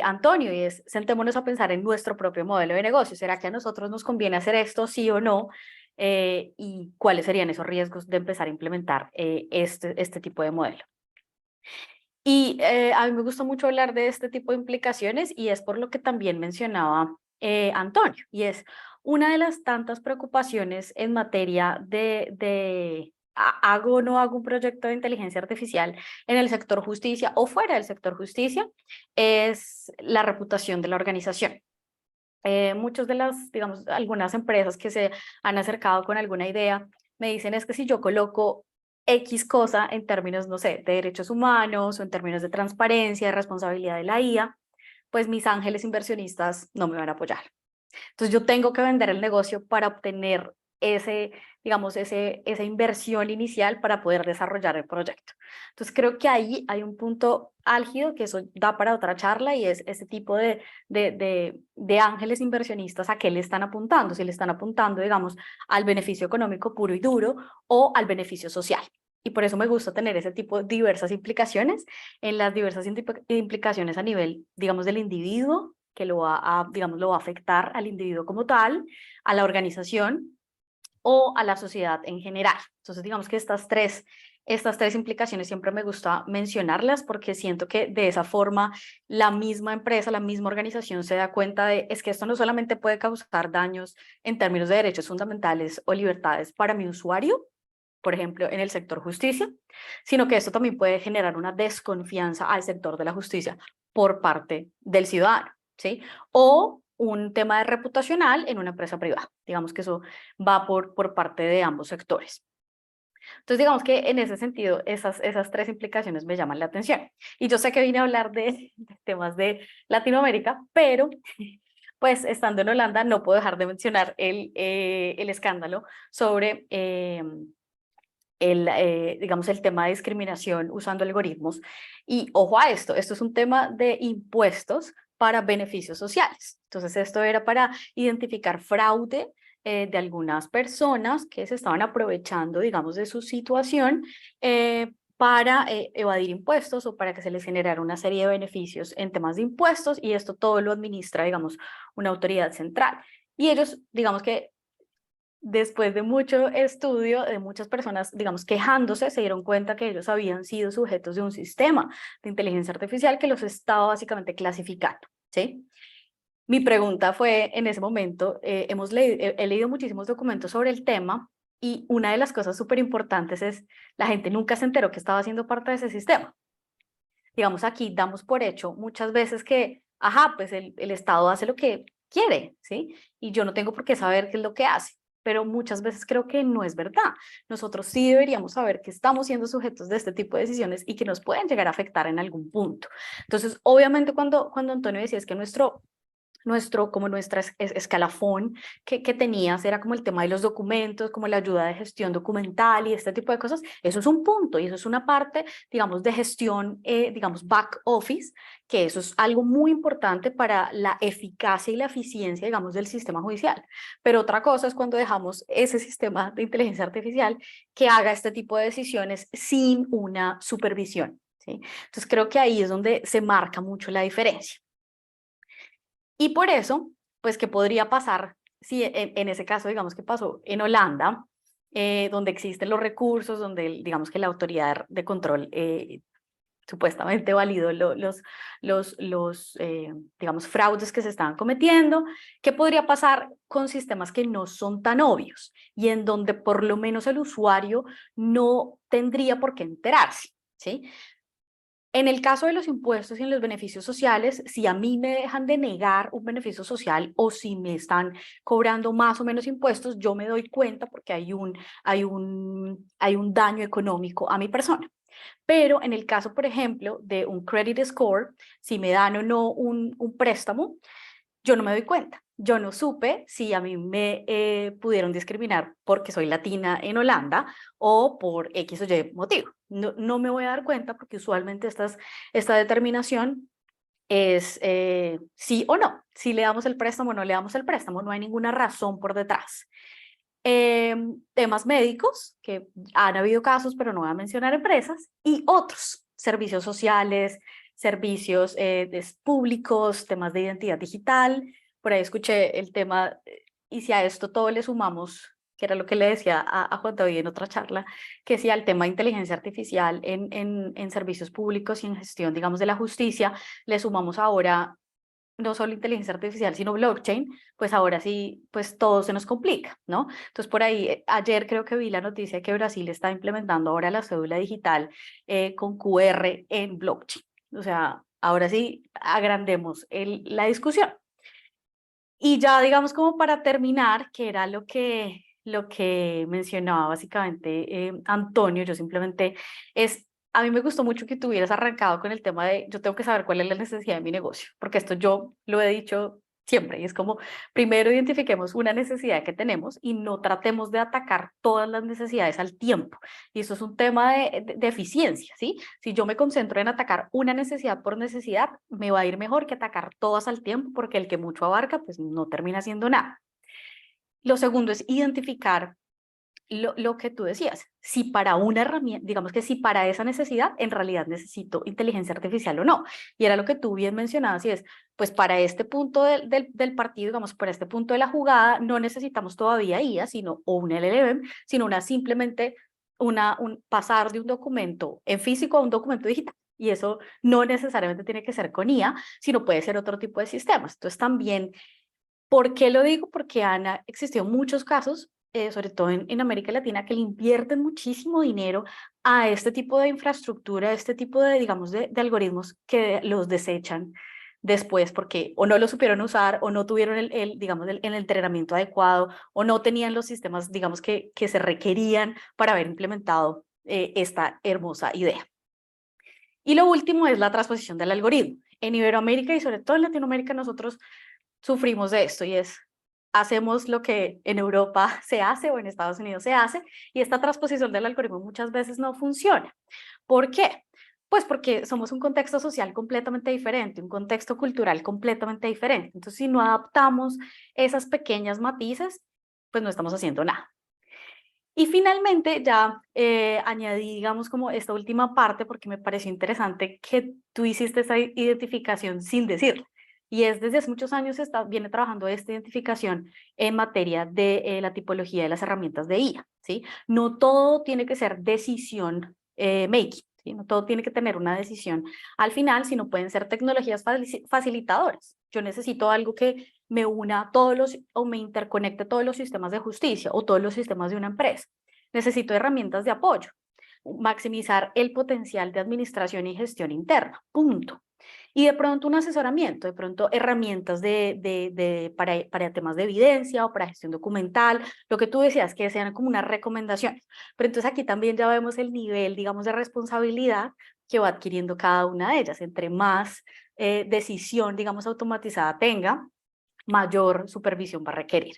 Antonio, y es sentémonos a pensar en nuestro propio modelo de negocio? ¿Será que a nosotros nos conviene hacer esto, sí o no? ¿Y cuáles serían esos riesgos de empezar a implementar este tipo de modelo? Y a mí me gusta mucho hablar de este tipo de implicaciones, y es por lo que también mencionaba Antonio, y es una de las tantas preocupaciones en materia de hago o no hago un proyecto de inteligencia artificial en el sector justicia o fuera del sector justicia, es la reputación de la organización. Muchas de las, digamos, algunas empresas que se han acercado con alguna idea me dicen es que si yo coloco X cosa en términos, no sé, de derechos humanos o en términos de transparencia, de responsabilidad de la IA, pues mis ángeles inversionistas no me van a apoyar. Entonces yo tengo que vender el negocio para obtener digamos, esa inversión inicial para poder desarrollar el proyecto. Entonces creo que ahí hay un punto álgido que eso da para otra charla, y es ese tipo de ángeles inversionistas, a qué le están apuntando, si le están apuntando, digamos, al beneficio económico puro y duro o al beneficio social. Y por eso me gusta tener ese tipo de diversas implicaciones, en las diversas implicaciones a nivel, digamos, del individuo, que digamos, lo va a afectar al individuo como tal, a la organización o a la sociedad en general. Entonces, digamos que estas tres implicaciones siempre me gusta mencionarlas, porque siento que de esa forma la misma empresa, la misma organización se da cuenta de es que esto no solamente puede causar daños en términos de derechos fundamentales o libertades para mi usuario, por ejemplo, en el sector justicia, sino que esto también puede generar una desconfianza al sector de la justicia por parte del ciudadano, ¿sí? O un tema de reputacional en una empresa privada. Digamos que eso va por parte de ambos sectores. Entonces, digamos que en ese sentido, esas tres implicaciones me llaman la atención. Y yo sé que vine a hablar de temas de Latinoamérica, pero pues estando en Holanda no puedo dejar de mencionar el escándalo sobre digamos, el tema de discriminación usando algoritmos. Y ojo a esto es un tema de impuestos para beneficios sociales. Entonces esto era para identificar fraude de algunas personas que se estaban aprovechando, digamos, de su situación para evadir impuestos o para que se les generara una serie de beneficios en temas de impuestos, y esto todo lo administra, digamos, una autoridad central. Y ellos, digamos que después de mucho estudio, de muchas personas, digamos, quejándose, se dieron cuenta que ellos habían sido sujetos de un sistema de inteligencia artificial que los estaba básicamente clasificando, ¿sí? Mi pregunta fue, en ese momento, he leído muchísimos documentos sobre el tema, y una de las cosas súper importantes es, la gente nunca se enteró que estaba haciendo parte de ese sistema. Digamos, aquí damos por hecho muchas veces que, ajá, pues el Estado hace lo que quiere, ¿sí? Y yo no tengo por qué saber qué es lo que hace. Pero muchas veces creo que no es verdad. Nosotros sí deberíamos saber que estamos siendo sujetos de este tipo de decisiones y que nos pueden llegar a afectar en algún punto. Entonces, obviamente, cuando Antonio decía es que nuestra escalafón que tenías era como el tema de los documentos, como la ayuda de gestión documental y este tipo de cosas, eso es un punto, y eso es una parte, digamos, de gestión, digamos, back office, que eso es algo muy importante para la eficacia y la eficiencia, digamos, del sistema judicial. Pero otra cosa es cuando dejamos ese sistema de inteligencia artificial que haga este tipo de decisiones sin una supervisión, ¿sí? Entonces creo que ahí es donde se marca mucho la diferencia. Y por eso, pues, ¿qué podría pasar si en ese caso, digamos que pasó en Holanda, donde existen los recursos, donde digamos que la autoridad de control supuestamente validó digamos, fraudes que se estaban cometiendo. ¿Qué podría pasar con sistemas que no son tan obvios y en donde por lo menos el usuario no tendría por qué enterarse? ¿Sí? En el caso de los impuestos y en los beneficios sociales, si a mí me dejan de negar un beneficio social o si me están cobrando más o menos impuestos, yo me doy cuenta porque hay un daño económico a mi persona. Pero en el caso, por ejemplo, de un credit score, si me dan o no un préstamo, yo no me doy cuenta. Yo no supe si a mí me pudieron discriminar porque soy latina en Holanda o por X o Y motivo. No me voy a dar cuenta porque usualmente esta determinación es sí o no. Si le damos el préstamo o no le damos el préstamo, no hay ninguna razón por detrás. Temas médicos, que han habido casos, pero no voy a mencionar empresas, y otros, servicios sociales, servicios públicos, temas de identidad digital. Por ahí escuché el tema, y si a esto todo le sumamos, que era lo que le decía a Juan David en otra charla, que si al tema de inteligencia artificial en servicios públicos y en gestión, digamos, de la justicia, le sumamos ahora no solo inteligencia artificial, sino blockchain, pues ahora sí, pues todo se nos complica, ¿no? Entonces por ahí, ayer creo que vi la noticia de que Brasil está implementando ahora la cédula digital con QR en blockchain. O sea, ahora sí, agrandemos la discusión. Y ya digamos como para terminar, que era lo que mencionaba básicamente Antonio, yo simplemente a mí me gustó mucho que tú hubieras arrancado con el tema de yo tengo que saber cuál es la necesidad de mi negocio, porque esto yo lo he dicho siempre, y es como primero identifiquemos una necesidad que tenemos y no tratemos de atacar todas las necesidades al tiempo. Y eso es un tema de eficiencia, ¿sí? Si yo me concentro en atacar una necesidad por necesidad, me va a ir mejor que atacar todas al tiempo, porque el que mucho abarca, pues no termina haciendo nada. Lo segundo es identificar lo que tú decías, si para una herramienta, digamos que si para esa necesidad en realidad necesito inteligencia artificial o no. Y era lo que tú bien mencionabas, y es, pues para este punto del partido, digamos, para este punto de la jugada, no necesitamos todavía IA, o un LLM, sino simplemente pasar de un documento en físico a un documento digital. Y eso no necesariamente tiene que ser con IA, sino puede ser otro tipo de sistemas. Entonces también, ¿por qué lo digo? Porque han existido muchos casos sobre todo en América Latina, que le invierten muchísimo dinero a este tipo de infraestructura, a este tipo de, digamos, de algoritmos que los desechan después porque o no lo supieron usar o no tuvieron digamos, el entrenamiento adecuado o no tenían los sistemas, digamos, que se requerían para haber implementado esta hermosa idea. Y lo último es la transposición del algoritmo. En Iberoamérica y sobre todo en Latinoamérica nosotros sufrimos de esto y es hacemos lo que en Europa se hace o en Estados Unidos se hace y esta transposición del algoritmo muchas veces no funciona. ¿Por qué? Pues porque somos un contexto social completamente diferente, un contexto cultural completamente diferente. Entonces, si no adaptamos esas pequeñas matices, pues no estamos haciendo nada. Y finalmente ya añadí, digamos, como esta última parte porque me pareció interesante que tú hiciste esa identificación sin decirlo. Y es desde hace muchos años viene trabajando esta identificación en materia de la tipología de las herramientas de IA, ¿sí? No todo tiene que ser decisión making, ¿sí? No todo tiene que tener una decisión al final, sino pueden ser tecnologías facilitadoras. Yo necesito algo que me una o me interconecte todos los sistemas de justicia o todos los sistemas de una empresa. Necesito herramientas de apoyo, maximizar el potencial de administración y gestión interna, punto. Y de pronto un asesoramiento, de pronto herramientas para temas de evidencia o para gestión documental, lo que tú decías, que sean como unas recomendaciones. Pero entonces aquí también ya vemos el nivel, digamos, de responsabilidad que va adquiriendo cada una de ellas. Entre más decisión, digamos, automatizada tenga, mayor supervisión va a requerir.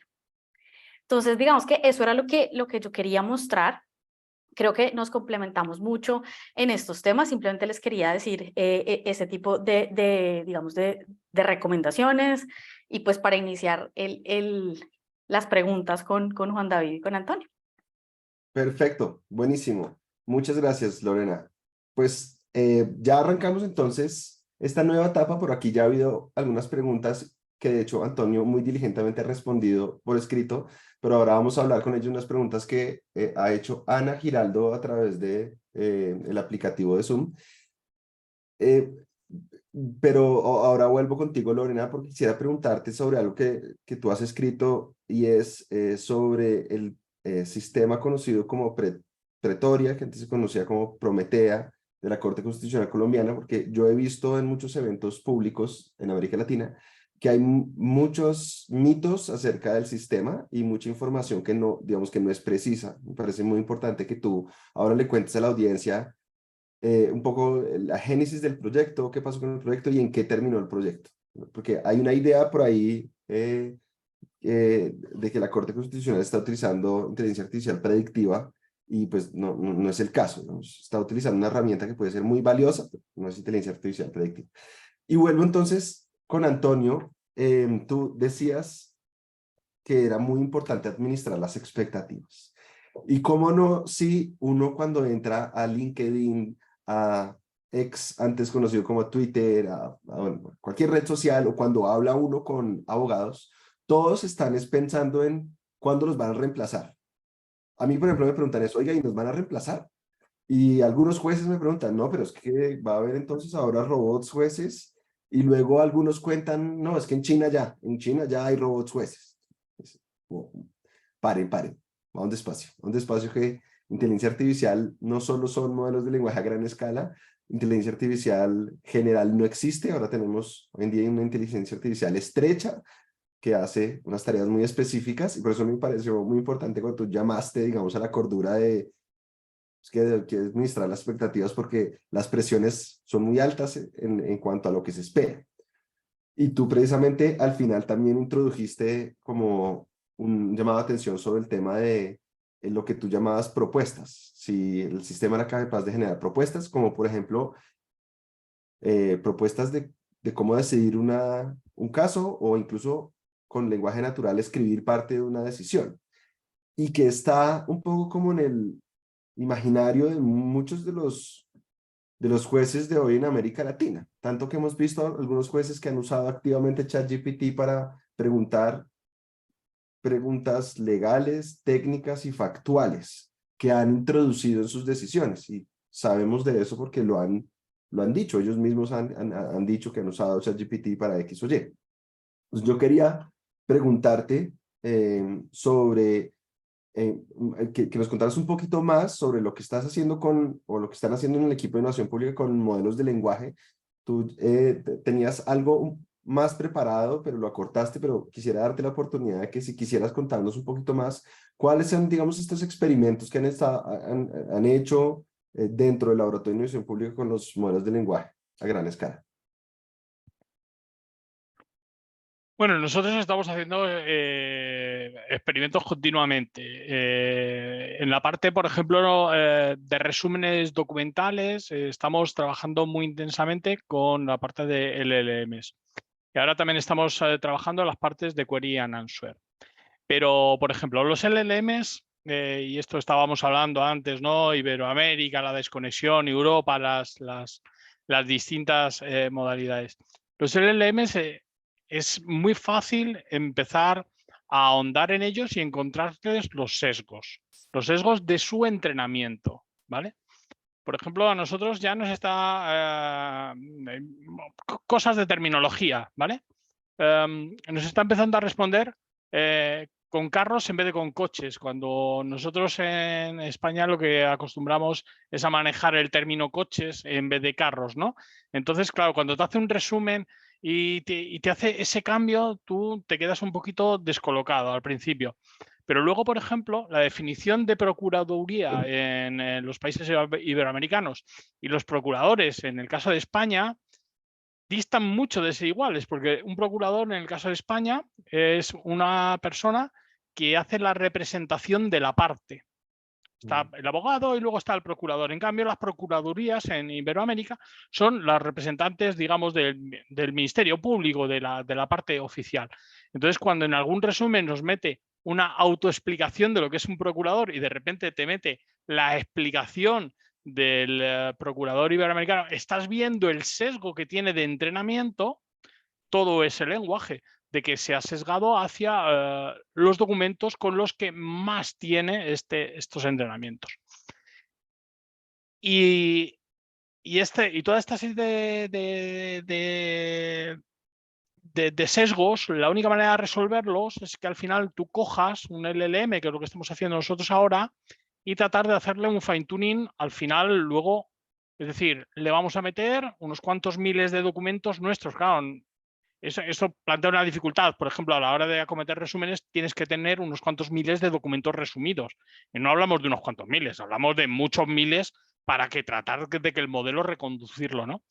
Entonces, digamos que eso era lo que yo quería mostrar. Creo que nos complementamos mucho en estos temas. Simplemente les quería decir ese tipo digamos, de recomendaciones y pues para iniciar las preguntas con Juan David y con Antonio. Perfecto, buenísimo. Muchas gracias, Lorena. Pues ya arrancamos entonces esta nueva etapa. Por aquí ya ha habido algunas preguntas que de hecho Antonio muy diligentemente ha respondido por escrito, pero ahora vamos a hablar con ellos unas preguntas que ha hecho Ana Giraldo a través de el aplicativo de Zoom. Pero ahora vuelvo contigo, Lorena, porque quisiera preguntarte sobre algo que tú has escrito y es sobre el sistema conocido como Pretoria, que antes se conocía como Prometea, de la Corte Constitucional Colombiana, porque yo he visto en muchos eventos públicos en América Latina que hay muchos mitos acerca del sistema y mucha información que no, digamos que no es precisa. Me parece muy importante que tú ahora le cuentes a la audiencia un poco la génesis del proyecto, qué pasó con el proyecto y en qué terminó el proyecto. Porque hay una idea por ahí de que la Corte Constitucional está utilizando inteligencia artificial predictiva y pues no es el caso, ¿no? Está utilizando una herramienta que puede ser muy valiosa, pero no es inteligencia artificial predictiva. Y vuelvo entonces con Antonio. Tú decías que era muy importante administrar las expectativas. Y cómo no, si uno cuando entra a LinkedIn, a X, antes conocido como Twitter, bueno, cualquier red social, o cuando habla uno con abogados, todos están pensando en cuándo los van a reemplazar. A mí, por ejemplo, me preguntan eso, oiga, ¿y nos van a reemplazar? Y algunos jueces me preguntan, no, pero es que va a haber entonces ahora robots jueces, y luego algunos cuentan, no, es que en China ya hay robots jueces. Oh, paren, vamos despacio que inteligencia artificial no solo son modelos de lenguaje a gran escala, inteligencia artificial general no existe, ahora tenemos hoy en día una inteligencia artificial estrecha que hace unas tareas muy específicas y por eso me pareció muy importante cuando tú llamaste, digamos, a la cordura de que administrar las expectativas porque las presiones son muy altas en cuanto a lo que se espera. Y tú precisamente al final también introdujiste como un llamado de atención sobre el tema de lo que tú llamabas propuestas. Si el sistema era capaz de generar propuestas, como por ejemplo propuestas de cómo decidir un caso o incluso con lenguaje natural escribir parte de una decisión. Y que está un poco como en el imaginario de muchos de los jueces de hoy en América Latina. Tanto que hemos visto algunos jueces que han usado activamente ChatGPT para preguntar preguntas legales, técnicas y factuales que han introducido en sus decisiones. Y sabemos de eso porque lo han dicho. Ellos mismos han dicho que han usado ChatGPT para X o Y. Pues yo quería preguntarte sobre que nos contaras un poquito más sobre lo que estás haciendo o lo que están haciendo en el equipo de innovación pública con modelos de lenguaje. Tú tenías algo más preparado, pero lo acortaste, pero quisiera darte la oportunidad de que si quisieras contarnos un poquito más, cuáles son, digamos, estos experimentos que han hecho dentro del laboratorio de innovación pública con los modelos de lenguaje a gran escala. Bueno, nosotros estamos haciendo experimentos continuamente. En la parte, por ejemplo, de resúmenes documentales, estamos trabajando muy intensamente con la parte de LLMs. Y ahora también estamos trabajando en las partes de Query and Answer. Pero, por ejemplo, los LLMs, y esto estábamos hablando antes, ¿no? Iberoamérica, la desconexión, Europa, las distintas modalidades. Los LLMs es muy fácil empezar a ahondar en ellos y encontrarles los sesgos de su entrenamiento, ¿vale? Por ejemplo, a nosotros ya nos está cosas de terminología, ¿vale? Nos está empezando a responder con carros en vez de con coches, cuando nosotros en España lo que acostumbramos es a manejar el término coches en vez de carros, ¿no? Entonces, claro, cuando te hace un resumen y te hace ese cambio, tú te quedas un poquito descolocado al principio. Pero luego, por ejemplo, la definición de procuraduría en los países iberoamericanos y los procuradores, en el caso de España, distan mucho de ser iguales, porque un procurador, en el caso de España, es una persona que hace la representación de la parte. Está el abogado y luego está el procurador. En cambio, las procuradurías en Iberoamérica son las representantes, digamos, del Ministerio Público, de la parte oficial. Entonces, cuando en algún resumen nos mete una autoexplicación de lo que es un procurador y de repente te mete la explicación del procurador iberoamericano, estás viendo el sesgo que tiene de entrenamiento todo ese lenguaje. de que se ha sesgado hacia los documentos con los que más tiene estos entrenamientos. Y toda esta serie de sesgos, la única manera de resolverlos es que al final tú cojas un LLM, que es lo que estamos haciendo nosotros ahora, y tratar de hacerle un fine tuning al final luego. Es decir, le vamos a meter unos cuantos miles de documentos nuestros. Claro, eso plantea una dificultad. Por ejemplo, a la hora de acometer resúmenes tienes que tener unos cuantos miles de documentos resumidos. Y no hablamos de unos cuantos miles, hablamos de muchos miles para que tratar de que el modelo reconducirlo, ¿no?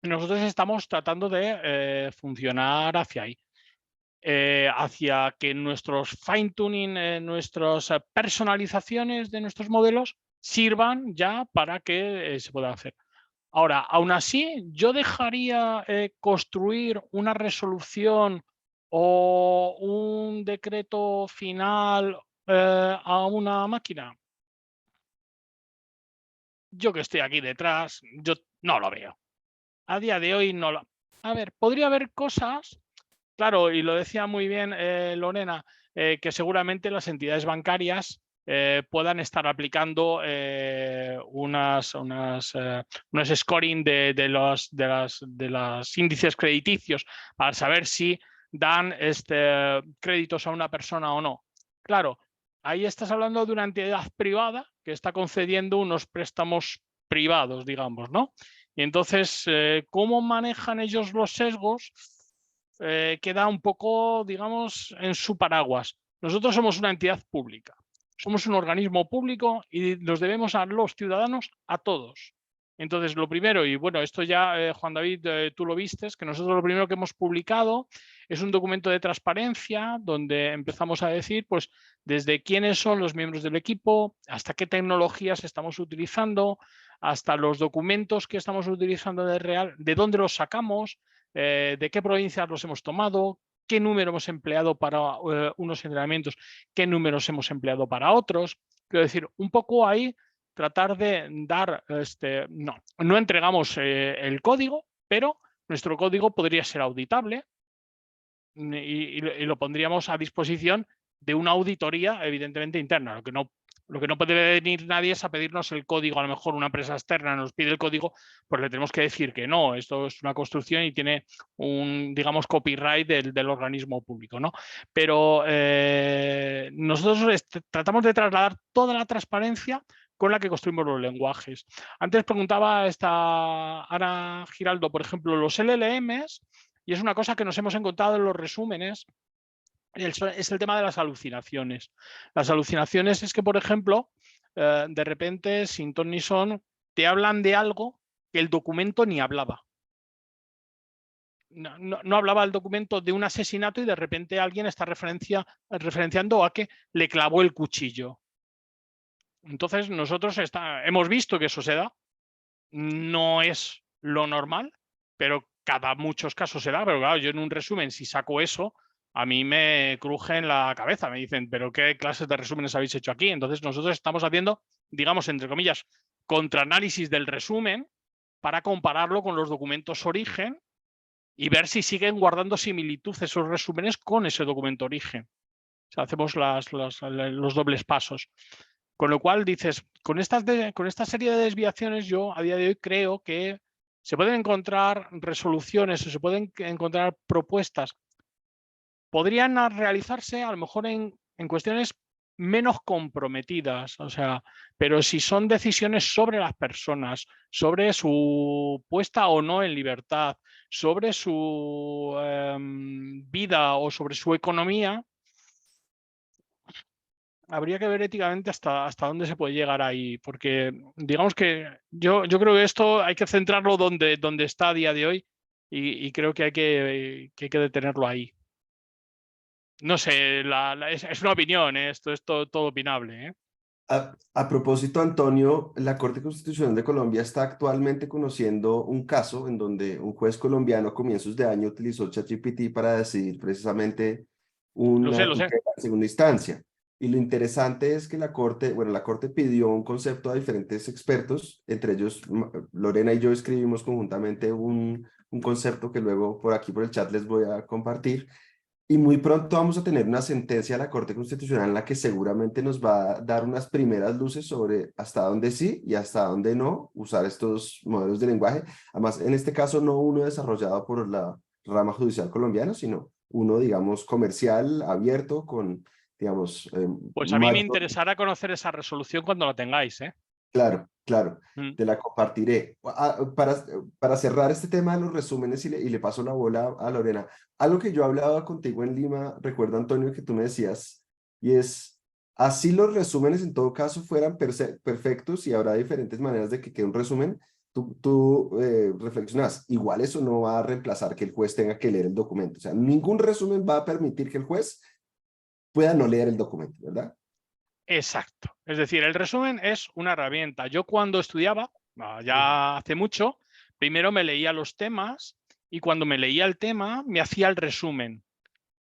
Nosotros estamos tratando de funcionar hacia ahí. Hacia que nuestros fine tuning, nuestras personalizaciones de nuestros modelos sirvan ya para que se pueda hacer. Ahora, aún así, yo dejaría construir una resolución o un decreto final a una máquina. Yo que estoy aquí detrás, yo no lo veo. A día de hoy no lo... A ver, podría haber cosas, claro, y lo decía muy bien Lorena, que seguramente las entidades bancarias puedan estar aplicando unos scoring de los índices crediticios para saber si dan créditos a una persona o no. Claro, ahí estás hablando de una entidad privada que está concediendo unos préstamos privados, digamos, ¿no? Y entonces, ¿cómo manejan ellos los sesgos? Queda un poco, digamos, en su paraguas. Nosotros somos una entidad pública, somos un organismo público y nos debemos a los ciudadanos, a todos. Entonces, lo primero, y bueno, esto ya, Juan David, tú lo vistes, que nosotros lo primero que hemos publicado es un documento de transparencia donde empezamos a decir, pues, desde quiénes son los miembros del equipo, hasta qué tecnologías estamos utilizando, hasta los documentos que estamos utilizando de dónde los sacamos, de qué provincias los hemos tomado, qué número hemos empleado para unos entrenamientos, qué números hemos empleado para otros. Quiero decir, un poco ahí tratar de dar, no entregamos el código, pero nuestro código podría ser auditable y lo pondríamos a disposición de una auditoría evidentemente interna. Lo que no puede venir nadie es a pedirnos el código, a lo mejor una empresa externa nos pide el código, pues le tenemos que decir que no, esto es una construcción y tiene un, digamos, copyright del organismo público, ¿no? Pero nosotros tratamos de trasladar toda la transparencia con la que construimos los lenguajes. Antes preguntaba Ana Giraldo, por ejemplo, los LLMs, y es una cosa que nos hemos encontrado en los resúmenes, es el tema de las alucinaciones. Las alucinaciones es que, por ejemplo, de repente, sin ton ni son, te hablan de algo que el documento ni hablaba. No hablaba el documento de un asesinato y de repente alguien está referenciando a que le clavó el cuchillo. Entonces, nosotros hemos visto que eso se da. No es lo normal, pero cada muchos casos se da. Pero claro, yo en un resumen, si saco eso, a mí me cruje en la cabeza, me dicen, pero ¿qué clases de resúmenes habéis hecho aquí? Entonces nosotros estamos haciendo, digamos, entre comillas, contraanálisis del resumen para compararlo con los documentos origen y ver si siguen guardando similitud esos resúmenes con ese documento origen. O sea, hacemos los dobles pasos. Con lo cual dices, con esta serie de desviaciones yo a día de hoy creo que se pueden encontrar resoluciones o se pueden encontrar propuestas. Podrían realizarse a lo mejor en cuestiones menos comprometidas, o sea, pero si son decisiones sobre las personas, sobre su puesta o no en libertad, sobre su vida o sobre su economía, habría que ver éticamente hasta dónde se puede llegar ahí, porque digamos que yo creo que esto hay que centrarlo donde está a día de hoy y creo que hay que detenerlo ahí. No sé, es una opinión, esto es todo opinable. A propósito, Antonio, la Corte Constitucional de Colombia está actualmente conociendo un caso en donde un juez colombiano a comienzos de año utilizó ChatGPT para decidir precisamente Lo una sé. segunda instancia. Y lo interesante es que la Corte pidió un concepto a diferentes expertos, entre ellos Lorena y yo escribimos conjuntamente un concepto que luego por aquí por el chat les voy a compartir. Y muy pronto vamos a tener una sentencia de la Corte Constitucional en la que seguramente nos va a dar unas primeras luces sobre hasta dónde sí y hasta dónde no usar estos modelos de lenguaje. Además, en este caso no uno desarrollado por la rama judicial colombiana, sino uno, digamos, comercial, abierto, con, digamos, Pues a mí me mayor. interesará conocer esa resolución cuando la tengáis, ¿eh? Claro, claro, Mm. te la compartiré. Para cerrar este tema de los resúmenes y le paso la bola a Lorena, algo que yo hablaba contigo en Lima, recuerdo Antonio que tú me decías, y es, así los resúmenes en todo caso fueran perfectos y habrá diferentes maneras de que quede un resumen, tú reflexionas, igual eso no va a reemplazar que el juez tenga que leer el documento, o sea, ningún resumen va a permitir que el juez pueda no leer el documento, ¿verdad? Exacto. Es decir, el resumen es una herramienta. Yo cuando estudiaba, ya hace mucho, primero me leía los temas y cuando me leía el tema me hacía el resumen.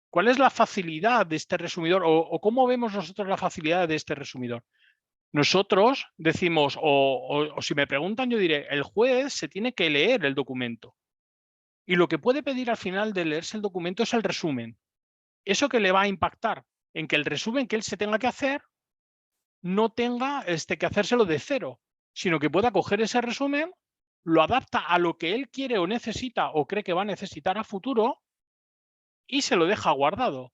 ¿Cuál es la facilidad de este resumidor o cómo vemos nosotros la facilidad de este resumidor? Nosotros decimos, o si me preguntan, yo diré, el juez se tiene que leer el documento y lo que puede pedir al final de leerse el documento es el resumen. ¿Eso que le va a impactar? En que el resumen que él se tenga que hacer no tenga que hacérselo de cero, sino que pueda coger ese resumen, lo adapta a lo que él quiere o necesita o cree que va a necesitar a futuro y se lo deja guardado.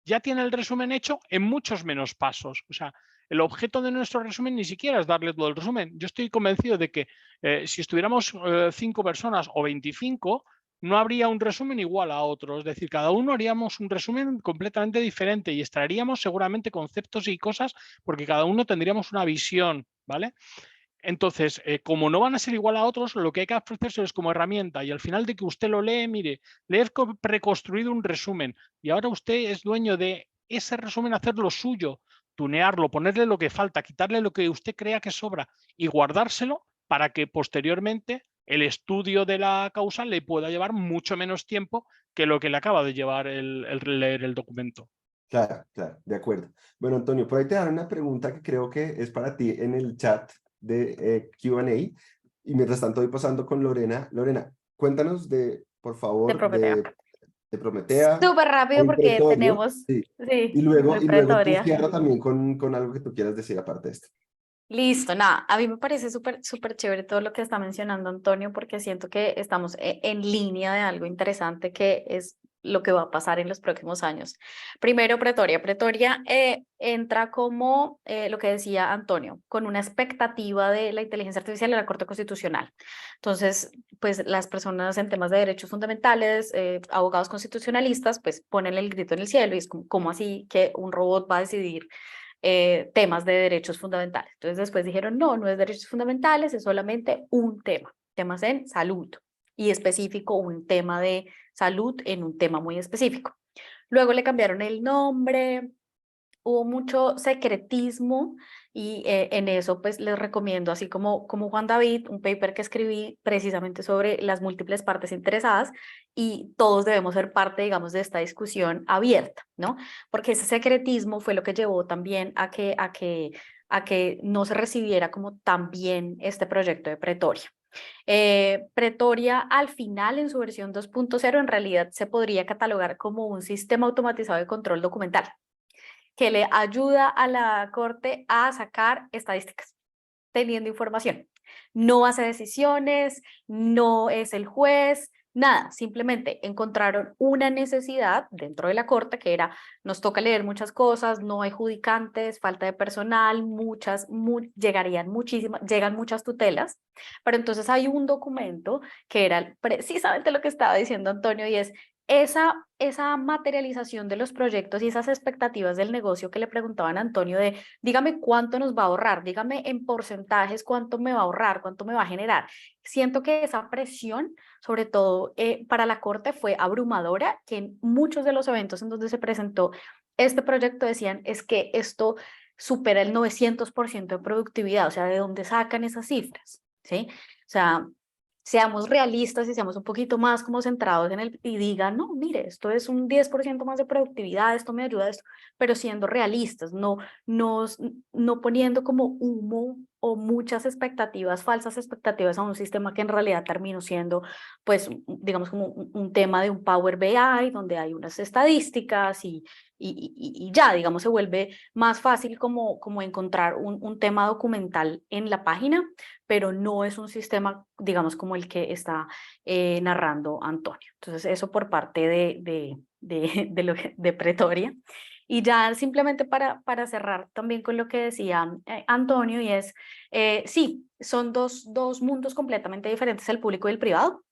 Ya tiene el resumen hecho en muchos menos pasos. O sea, el objeto de nuestro resumen ni siquiera es darle todo el resumen. Yo estoy convencido de que si estuviéramos 5 personas o 25, no habría un resumen igual a otro. Es decir, cada uno haríamos un resumen completamente diferente y extraeríamos seguramente conceptos y cosas porque cada uno tendríamos una visión, ¿vale? Entonces, como no van a ser igual a otros, lo que hay que ofrecerse es como herramienta y al final de que usted lo lee, mire, le he preconstruido un resumen y ahora usted es dueño de ese resumen, hacer lo suyo, tunearlo, ponerle lo que falta, quitarle lo que usted crea que sobra y guardárselo para que posteriormente el estudio de la causa le pueda llevar mucho menos tiempo que lo que le acaba de llevar el leer el documento. Claro, claro, de acuerdo. Bueno, Antonio, por ahí te dan una pregunta que creo que es para ti en el chat de Q&A. Y mientras tanto voy pasando con Lorena. Lorena, cuéntanos por De favor, Prometea. de Prometea Súper o rápido el porque Pretorio. tenemos, Sí. sí, el Y luego tú Pretoria. cierra también con algo que tú quieras decir aparte de esto. Listo, nada, a mí me parece súper chévere todo lo que está mencionando Antonio porque siento que estamos en línea de algo interesante que es lo que va a pasar en los próximos años. Primero, Pretoria. Pretoria entra como lo que decía Antonio, con una expectativa de la inteligencia artificial en la Corte Constitucional. Entonces, pues las personas en temas de derechos fundamentales, abogados constitucionalistas, pues ponen el grito en el cielo y es como, ¿cómo así que un robot va a decidir temas de derechos fundamentales? Entonces después dijeron, no, no es derechos fundamentales, es solamente un tema, temas en salud y específico, un tema de salud en un tema muy específico. Luego le cambiaron el nombre, hubo mucho secretismo y en eso pues les recomiendo, así como Juan David, un paper que escribí precisamente sobre las múltiples partes interesadas y todos debemos ser parte, digamos, de esta discusión abierta, ¿no? Porque ese secretismo fue lo que llevó también a que no se recibiera como tan bien este proyecto de Pretoria. Pretoria al final en su versión 2.0 en realidad se podría catalogar como un sistema automatizado de control documental que le ayuda a la Corte a sacar estadísticas, teniendo información. No hace decisiones, no es el juez, nada, simplemente encontraron una necesidad dentro de la Corte que era, nos toca leer muchas cosas, no hay judicantes, falta de personal, llegan muchas tutelas, pero entonces hay un documento que era precisamente lo que estaba diciendo Antonio y es esa materialización de los proyectos y esas expectativas del negocio que le preguntaban a Antonio de dígame cuánto nos va a ahorrar, dígame en porcentajes cuánto me va a ahorrar, cuánto me va a generar. Siento que esa presión, sobre todo para la Corte, fue abrumadora, que en muchos de los eventos en donde se presentó este proyecto decían es que esto supera el 900% de productividad, o sea, ¿de dónde sacan esas cifras? ¿Sí? O sea, seamos realistas y seamos un poquito más como centrados en el, y digan, no, mire, esto es un 10% más de productividad, esto me ayuda a esto, pero siendo realistas, no poniendo como humo o muchas expectativas, falsas expectativas a un sistema que en realidad terminó siendo, pues, digamos como un tema de un Power BI, donde hay unas estadísticas y ya, digamos, se vuelve más fácil como encontrar un tema documental en la página, pero no es un sistema, digamos, como el que está narrando Antonio. Entonces, eso por parte de Pretoria. Y ya simplemente para cerrar también con lo que decía Antonio, y es, sí, son dos mundos completamente diferentes, el público y el privado,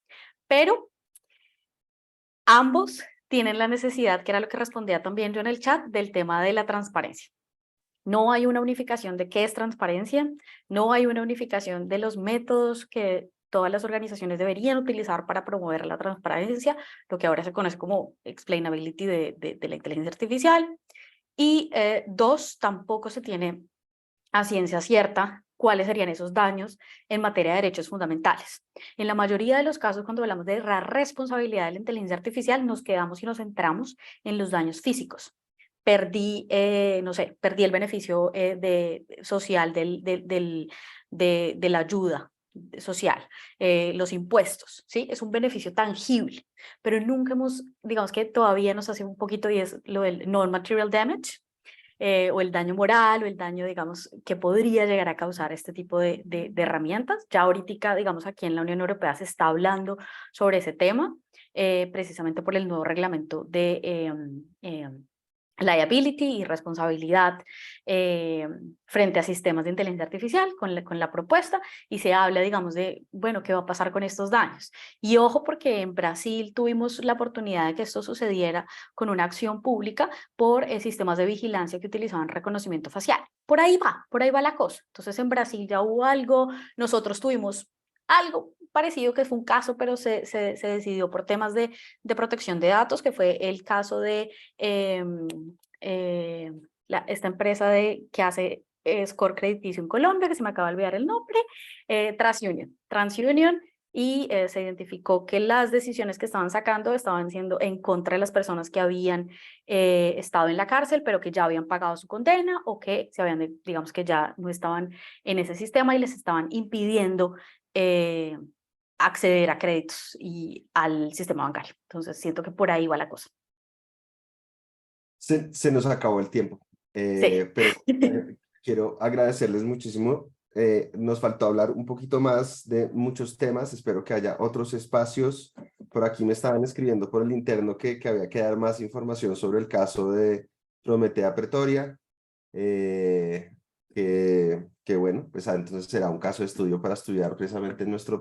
pero ambos tienen la necesidad, que era lo que respondía también yo en el chat, del tema de la transparencia. No hay una unificación de qué es transparencia, no hay una unificación de los métodos que todas las organizaciones deberían utilizar para promover la transparencia, lo que ahora se conoce como explainability de la inteligencia artificial. Y dos, tampoco se tiene a ciencia cierta cuáles serían esos daños en materia de derechos fundamentales. En la mayoría de los casos, cuando hablamos de la responsabilidad de la inteligencia artificial, nos quedamos y nos centramos en los daños físicos. Perdí, no sé, perdí el beneficio social de la ayuda social, los impuestos, ¿sí? Es un beneficio tangible, pero nunca hemos, digamos que todavía nos hace un poquito, y es lo del non-material damage, o el daño moral, o el daño, digamos, que podría llegar a causar este tipo de herramientas. Ya ahorita, digamos, aquí en la Unión Europea se está hablando sobre ese tema, precisamente por el nuevo reglamento de liability y responsabilidad frente a sistemas de inteligencia artificial con la propuesta, y se habla, digamos, de, bueno, ¿qué va a pasar con estos daños? Y ojo, porque en Brasil tuvimos la oportunidad de que esto sucediera con una acción pública por sistemas de vigilancia que utilizaban reconocimiento facial. Por ahí va la cosa. Entonces en Brasil ya hubo algo, nosotros tuvimos algo parecido, que fue un caso, pero se decidió por temas de protección de datos, que fue el caso de esta empresa que hace score crediticio en Colombia, que se me acaba de olvidar el nombre, TransUnion, y se identificó que las decisiones que estaban sacando estaban siendo en contra de las personas que habían estado en la cárcel, pero que ya habían pagado su condena, o que se habían, digamos, que ya no estaban en ese sistema y les estaban impidiendo acceder a créditos y al sistema bancario. Entonces siento que por ahí va la cosa. Se nos acabó el tiempo, Sí. pero quiero agradecerles muchísimo. Nos faltó hablar un poquito más de muchos temas. Espero que haya otros espacios. Por aquí me estaban escribiendo por el interno que había que dar más información sobre el caso de Prometea Pretoria. Que bueno, pues entonces será un caso de estudio para estudiar precisamente en nuestro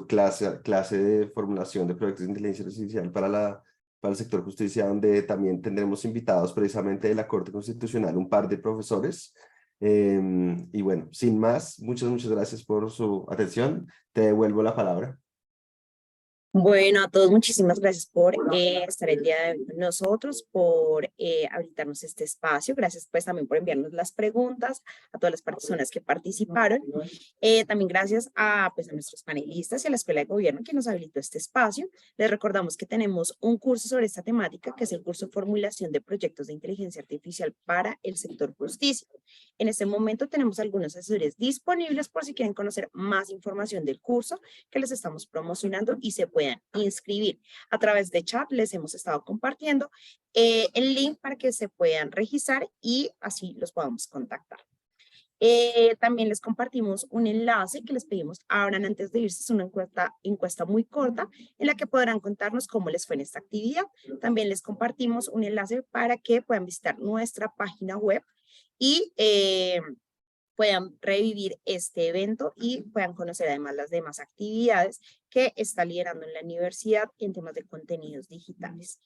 clase de formulación de proyectos de inteligencia artificial para el sector justicia, donde también tendremos invitados precisamente de la Corte Constitucional, un par de profesores. Y bueno, sin más, muchas gracias por su atención. Te devuelvo la palabra. Bueno, a todos muchísimas gracias por estar el día de hoy con nosotros, por habilitarnos este espacio. Gracias pues también por enviarnos las preguntas, a todas las personas que participaron. También gracias pues, a nuestros panelistas y a la Escuela de Gobierno que nos habilitó este espacio. Les recordamos que tenemos un curso sobre esta temática, que es el curso Formulación de Proyectos de Inteligencia Artificial para el Sector Justicia. En este momento tenemos algunos asesores disponibles por si quieren conocer más información del curso que les estamos promocionando y se puedan inscribir. A través de chat les hemos estado compartiendo el link para que se puedan registrar y así los podamos contactar. También les compartimos un enlace que les pedimos abran antes de irse. Es una encuesta muy corta en la que podrán contarnos cómo les fue en esta actividad. También les compartimos un enlace para que puedan visitar nuestra página web y puedan revivir este evento y puedan conocer además las demás actividades que está liderando en la universidad en temas de contenidos digitales.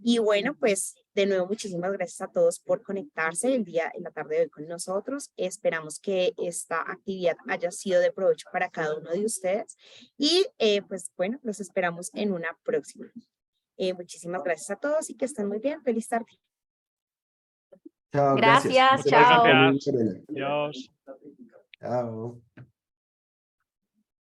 Y bueno, pues de nuevo muchísimas gracias a todos por conectarse en la tarde de hoy con nosotros. Esperamos que esta actividad haya sido de provecho para cada uno de ustedes y pues bueno, los esperamos en una próxima. Muchísimas gracias a todos y que estén muy bien. Feliz tarde. Chao, Gracias, gracias. chao. Gracias. Adiós. Chao.